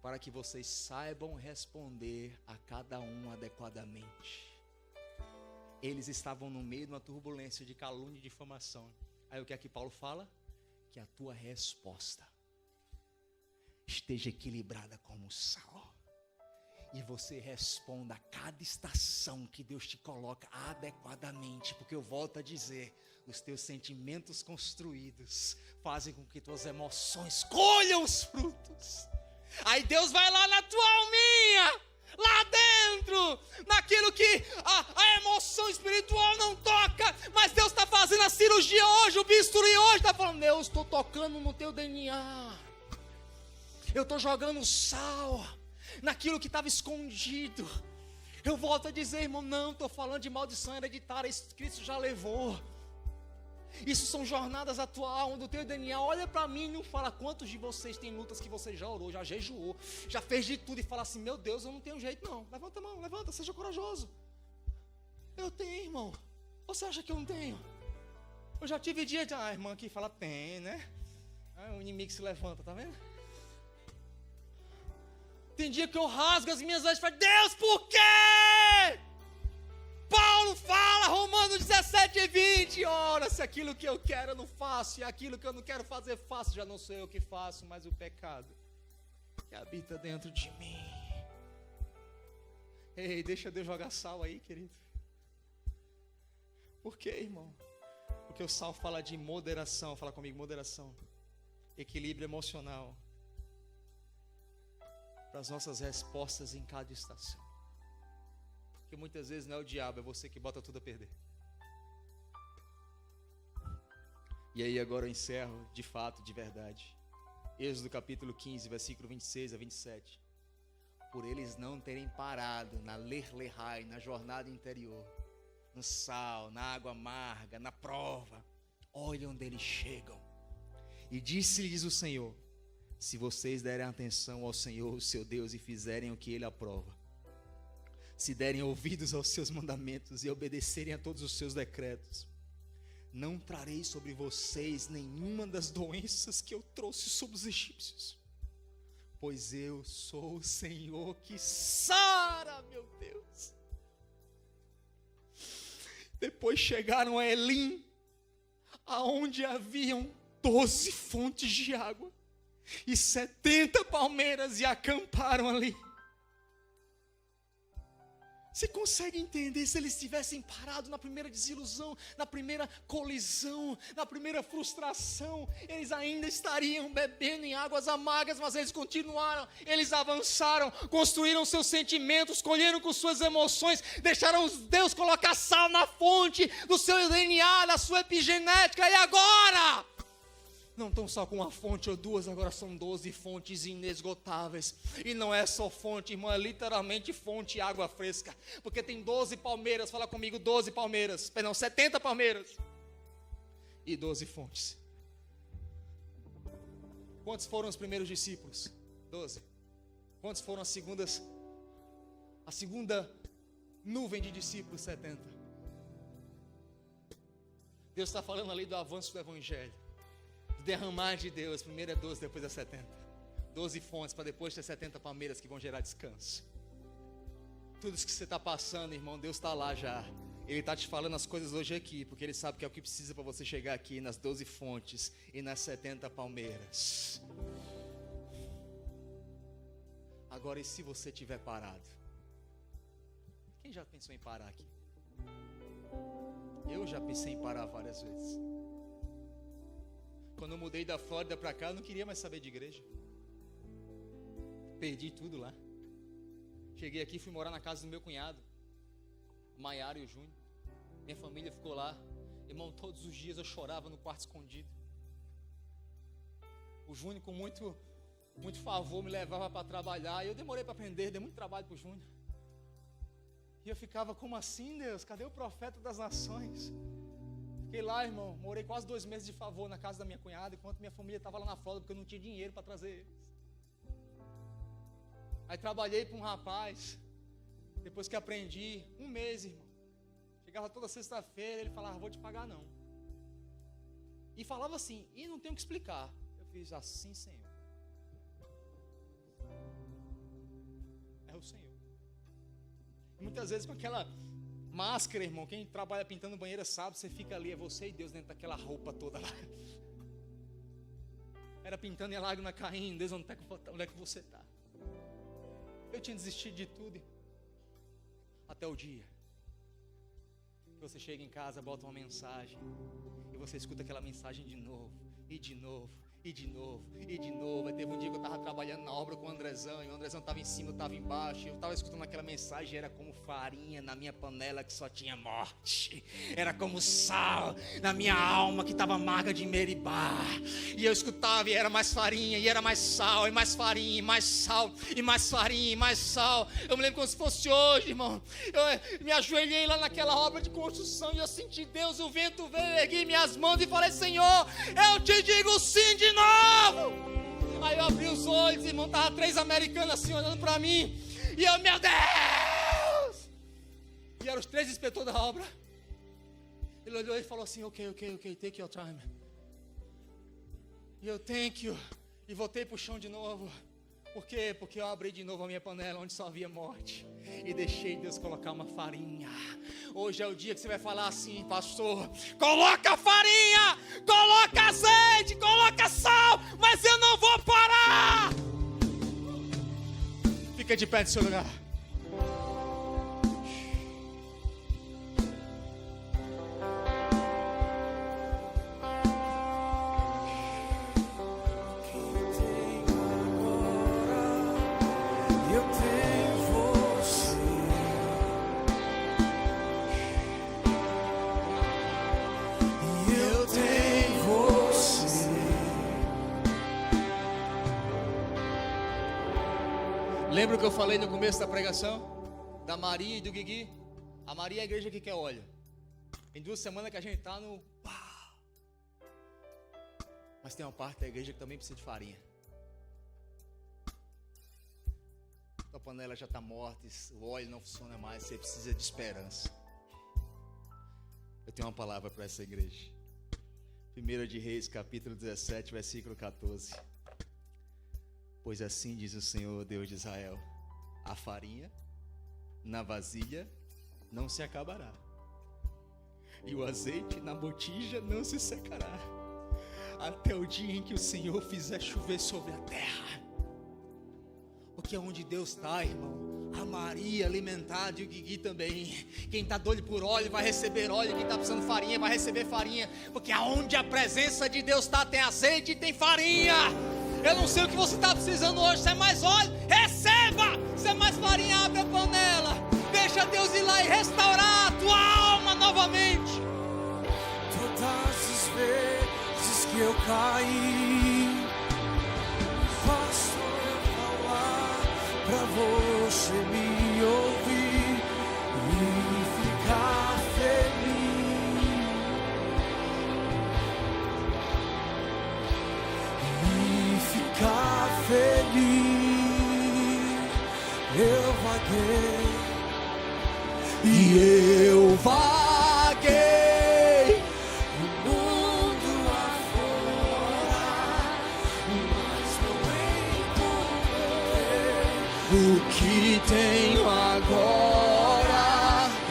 para que vocês saibam responder a cada um adequadamente. Eles estavam no meio de uma turbulência de calúnia e difamação. Aí o que é que Paulo fala? Que a tua resposta esteja equilibrada como sal. E você responda a cada estação que Deus te coloca adequadamente. Porque eu volto a dizer, os teus sentimentos construídos fazem com que tuas emoções colham os frutos. Aí Deus vai lá na tua alminha, lá dentro, naquilo que a emoção espiritual não toca, mas Deus está fazendo a cirurgia hoje, o bisturi hoje está falando, eu estou tocando no teu DNA, eu estou jogando sal naquilo que estava escondido. Eu volto a dizer, irmão, não estou falando de maldição hereditária, isso Cristo já levou. Isso são jornadas atuais do teu DNA. Olha para mim e não fala quantos de vocês têm lutas que você já orou, já jejuou, já fez de tudo e fala assim, meu Deus, eu não tenho jeito não. Levanta a mão, levanta, seja corajoso. Eu tenho, irmão. Você acha que eu não tenho? Eu já tive dia de, a irmã aqui fala, tem, né? O inimigo se levanta, tá vendo? Tem dia que eu rasgo as minhas vestes e falo, Deus, por quê? Paulo fala, Romanos 17 e 20, ora, se aquilo que eu quero eu não faço, e aquilo que eu não quero fazer faço, já não sou eu que faço, mas o pecado que habita dentro de mim. Ei, deixa Deus jogar sal aí, querido. Por quê, irmão? Porque o sal fala de moderação, fala comigo, moderação, equilíbrio emocional, para as nossas respostas em cada estação. Porque muitas vezes não é o diabo, é você que bota tudo a perder. E aí agora eu encerro de fato, de verdade. Êxodo capítulo 15, versículo 26 a 27. Por eles não terem parado na lerlehai, na jornada interior, no sal, na água amarga, na prova, olha onde eles chegam. E disse-lhes o Senhor: se vocês derem atenção ao Senhor, o seu Deus, e fizerem o que Ele aprova, se derem ouvidos aos seus mandamentos e obedecerem a todos os seus decretos, não trarei sobre vocês nenhuma das doenças que eu trouxe sobre os egípcios, pois eu sou o Senhor que sara, meu Deus. Depois chegaram a Elim, aonde haviam 12 fontes de água e 70 palmeiras, e acamparam ali. Você consegue entender? Se eles tivessem parado na primeira desilusão, na primeira colisão, na primeira frustração, eles ainda estariam bebendo em águas amargas, mas eles continuaram, eles avançaram, construíram seus sentimentos, colheram com suas emoções, deixaram Deus colocar sal na fonte do seu DNA, da sua epigenética, e agora não estão só com uma fonte ou duas, agora são 12 fontes inesgotáveis. E não é só fonte, irmão, é literalmente fonte e água fresca. Porque tem 12 palmeiras, fala comigo, 12 palmeiras. Perdão, 70 palmeiras. E 12 fontes. Quantos foram os primeiros discípulos? 12. Quantos foram a segunda nuvem de discípulos? 70. Deus está falando ali do avanço do evangelho. Derramar de Deus, primeiro é 12, depois é 70. 12 fontes, para depois ter 70 palmeiras que vão gerar descanso. Tudo isso que você está passando, irmão, Deus está lá já. Ele está te falando as coisas hoje aqui, porque Ele sabe que é o que precisa para você chegar aqui nas 12 fontes e nas 70 palmeiras. Agora, e se você estiver parado? Quem já pensou em parar aqui? Eu já pensei em parar várias vezes. Quando eu mudei da Flórida para cá, eu não queria mais saber de igreja. Perdi tudo lá. Cheguei aqui, fui morar na casa do meu cunhado, Maiara e o Júnior. Minha família ficou lá. Irmão, todos os dias eu chorava no quarto escondido. O Júnior, com muito favor, me levava para trabalhar. E eu demorei para aprender, dei muito trabalho para o Júnior. E eu ficava, como assim, Deus? Cadê o profeta das nações? Fiquei lá, irmão, morei quase 2 meses de favor na casa da minha cunhada, enquanto minha família estava lá na Flórida, porque eu não tinha dinheiro para trazer eles. Aí trabalhei para um rapaz, depois que aprendi, 1 mês, irmão. Chegava toda sexta-feira, ele falava: vou te pagar não. E falava assim, e não tenho o que explicar. Eu fiz assim, Senhor. É o Senhor. E muitas vezes com aquela máscara, irmão, quem trabalha pintando banheira sabe, você fica ali, é você e Deus dentro daquela roupa toda lá. Era pintando e a lágrima caindo, Deus, onde é que você está? Eu tinha desistido de tudo, até o dia que você chega em casa, bota uma mensagem, e você escuta aquela mensagem de novo, e de novo, e de novo, e de novo. Aí teve um dia que eu estava trabalhando na obra com o Andrezão, e o Andrezão estava em cima, eu estava embaixo, e eu estava escutando aquela mensagem, era como farinha na minha panela que só tinha morte, era como sal na minha alma que estava amarga de Meribá, e eu escutava, e era mais farinha, e era mais sal, e mais farinha, e mais sal, e mais farinha, e mais sal. Eu me lembro como se fosse hoje, irmão. Eu me ajoelhei lá naquela obra de construção, e eu senti Deus, o vento veio, ergui minhas mãos e falei: Senhor, eu te digo sim de novo. Aí eu abri os olhos, irmão, estavam 3 americanos assim olhando para mim, e eu, meu Deus! E eram os 3 inspetores da obra. Ele olhou e falou assim: ok, take your time. E eu, thank you. E voltei pro chão de novo. Por quê? Porque eu abri de novo a minha panela onde só havia morte, e deixei Deus colocar uma farinha. Hoje é o dia que você vai falar assim: pastor, coloca farinha, coloca azeite, coloca sal, mas eu não vou parar. Fica de pé no seu lugar. Lembra o que eu falei no começo da pregação? Da Maria e do Guigui? A Maria é a igreja que quer óleo. Tem 2 semanas que a gente está no... Mas tem uma parte da igreja que também precisa de farinha. A panela já está morta, o óleo não funciona mais, você precisa de esperança. Eu tenho uma palavra para essa igreja. 1 de Reis, capítulo 17, versículo 14. Pois assim diz o Senhor, Deus de Israel: a farinha na vasilha não se acabará, e o azeite na botija não se secará, até o dia em que o Senhor fizer chover sobre a terra. Porque é onde Deus está, irmão, a Maria alimentada e o Guigui também. Quem está doido por óleo vai receber óleo, quem está precisando de farinha vai receber farinha. Porque aonde a presença de Deus está, tem azeite e tem farinha. Eu não sei o que você está precisando hoje. Se é mais óleo, receba. Se é mais farinha, abre a panela. Deixa Deus ir lá e restaurar a tua alma novamente. Todas as vezes que eu caí, bastou eu falar pra você me ouvir e ficar feliz. E ficar feliz. Eu vaguei e eu vaguei o mundo afora, mas não encontrei o que tenho agora.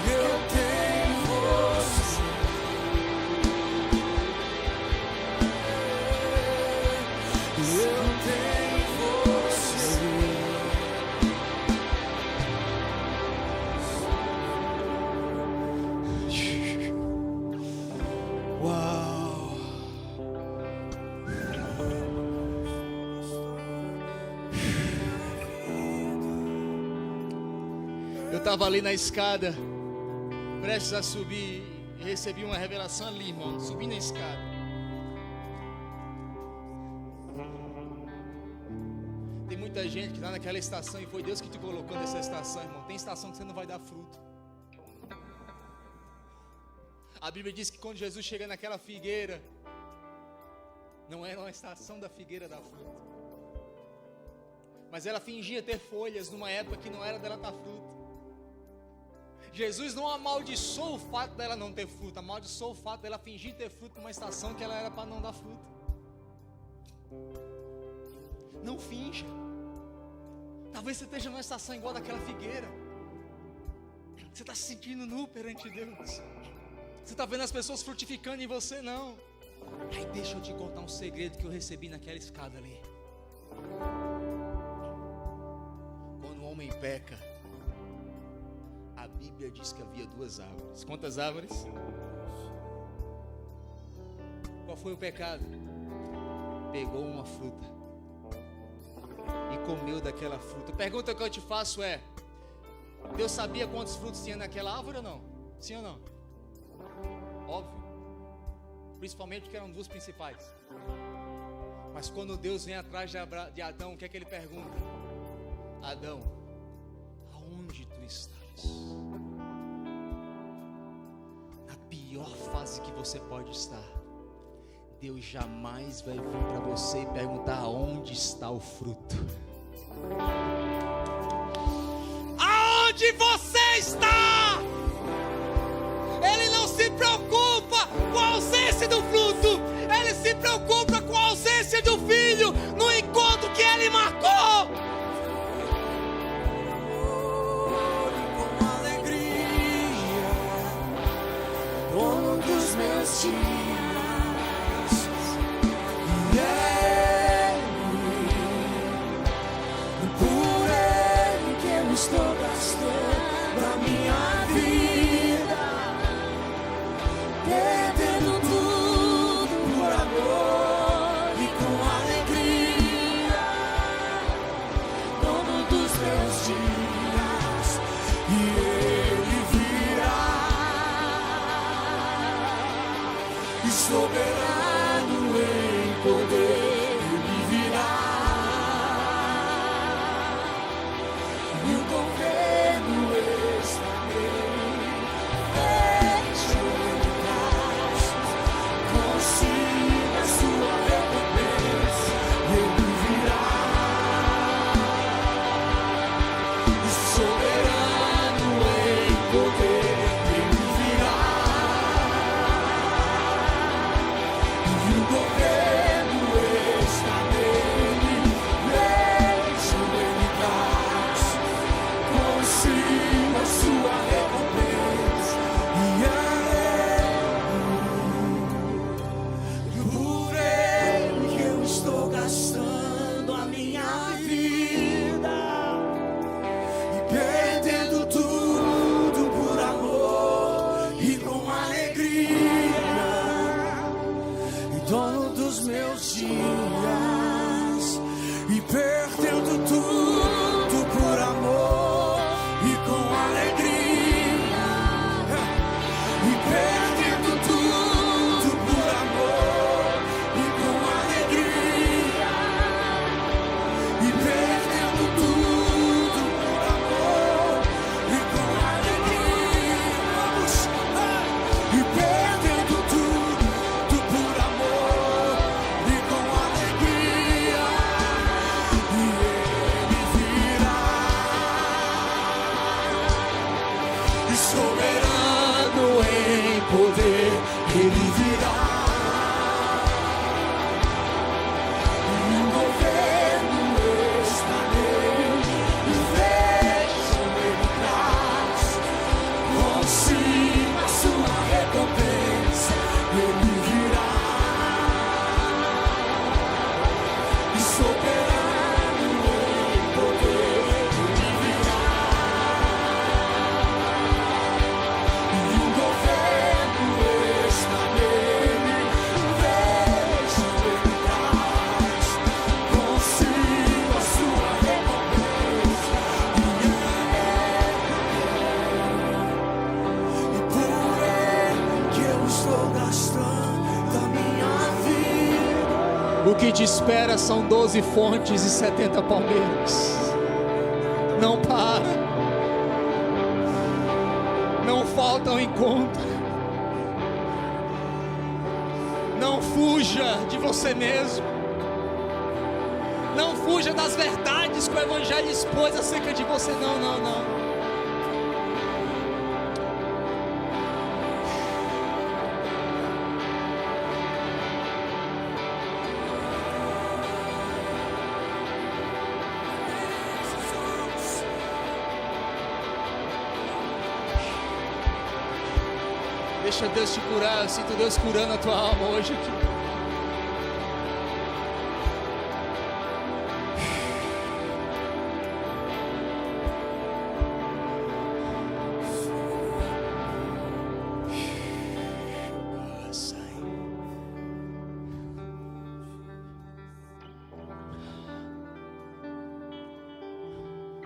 Eu tenho você, eu tenho você. Uau! Eu estava ali na escada, prestes a subir, e recebi uma revelação ali, irmão, subindo a escada. Tem muita gente que está naquela estação, e foi Deus que te colocou nessa estação, irmão. Tem estação que você não vai dar fruto. A Bíblia diz que quando Jesus chega naquela figueira, não era uma estação da figueira dar fruto, mas ela fingia ter folhas numa época que não era dela dar fruto. Jesus não amaldiçoou o fato dela não ter fruto, amaldiçoou o fato dela fingir ter fruto numa estação que ela era para não dar fruto. Não finja. Talvez você esteja numa estação igual daquela figueira. Você está se sentindo nu perante Deus. Você está vendo as pessoas frutificando e você não. Aí deixa eu te contar um segredo que eu recebi naquela escada ali. Quando o homem peca, a Bíblia diz que havia 2 árvores. Quantas árvores? Qual foi o pecado? Pegou uma fruta e comeu daquela fruta. A pergunta que eu te faço é: Deus sabia quantos frutos tinha naquela árvore ou não? Sim ou não? Óbvio. Principalmente porque eram 2 principais. Mas quando Deus vem atrás de Adão, o que é que ele pergunta? Adão, aonde tu estás? Na pior fase que você pode estar, Deus jamais vai vir para você e perguntar aonde está o fruto. Aonde você está? Ele não se preocupa com a ausência do fruto, ele se preocupa com a ausência do filho no encontro que ele marcou. Com alegria, dono dos meus dias, e por ele que eu estou gastando a minha vida, perdendo tudo por amor e com alegria, dono dos meus dias, e ele virá, e soberano em poder, ele virá, e o governo está nele. Deixa ele consiga sua reputação. estou gastando da minha vida. O que te espera são 12 fontes e 70 palmeiras. Não para. Não falta ao encontro. Não fuja de você mesmo. Não fuja das verdades que o Evangelho expôs acerca de você. Não, não, não. Deixa Deus te curar. Eu sinto Deus curando a tua alma hoje aqui.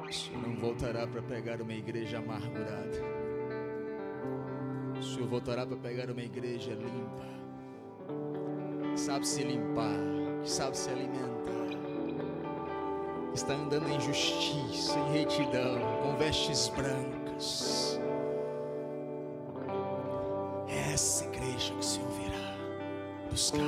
O Senhor não voltará para pegar uma igreja amargurada. O Senhor voltará para pegar uma igreja limpa, que sabe se limpar, que sabe se alimentar, que está andando em justiça, em retidão, com vestes brancas. É essa igreja que o Senhor virá buscar.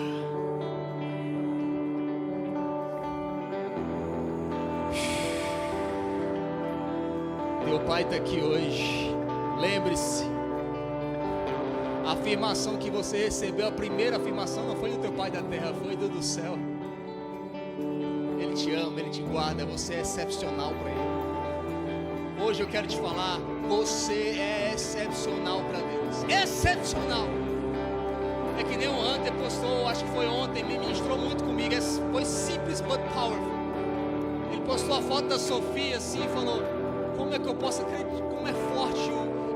Teu pai está aqui hoje. Lembre-se. A afirmação que você recebeu, a primeira afirmação não foi do teu pai da terra, foi do céu. Ele te ama, Ele te guarda, você é excepcional para Ele. Hoje eu quero te falar, você é excepcional para Deus. Excepcional. É que nem o Hunter postou, acho que foi ontem, me ministrou muito comigo. Foi simples, but powerful. Ele postou a foto da Sofia assim e falou: como é que eu posso acreditar, como é forte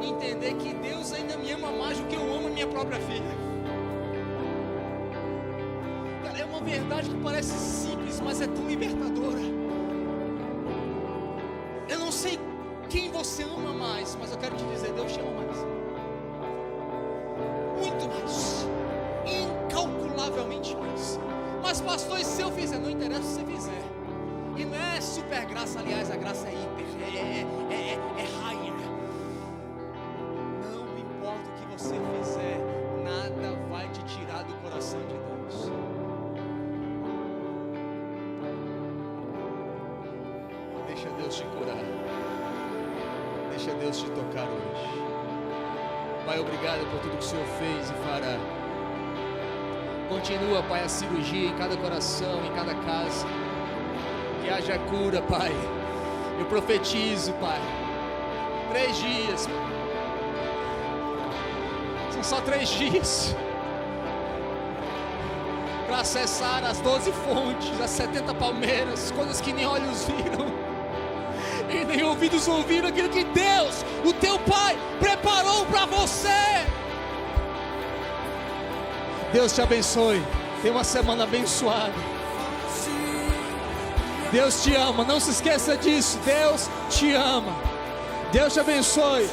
entender que Deus ainda me ama mais do que eu amo a minha própria filha. Cara, é uma verdade que parece simples, mas é tão libertadora. Eu não sei quem você ama mais, mas eu quero te dizer, Deus te ama mais. Muito mais. Incalculavelmente mais. Mas pastor, e se eu fizer? Não interessa se você fizer. E não é super graça, aliás, a graça é hiper, é higher. Não importa o que você fizer, nada vai te tirar do coração de Deus. Deixa Deus te curar. Deixa Deus te tocar hoje. Pai, obrigado por tudo que o Senhor fez e fará. Continua, Pai, a cirurgia em cada coração, em cada casa. Que haja cura, Pai. Eu profetizo, Pai. 3 dias. São só 3 dias para acessar as 12 fontes, as 70 palmeiras, coisas que nem olhos viram e nem ouvidos ouviram, aquilo que Deus, o teu Pai, preparou para você. Deus te abençoe. Tenha uma semana abençoada. Deus te ama, não se esqueça disso. Deus te ama. Deus te abençoe.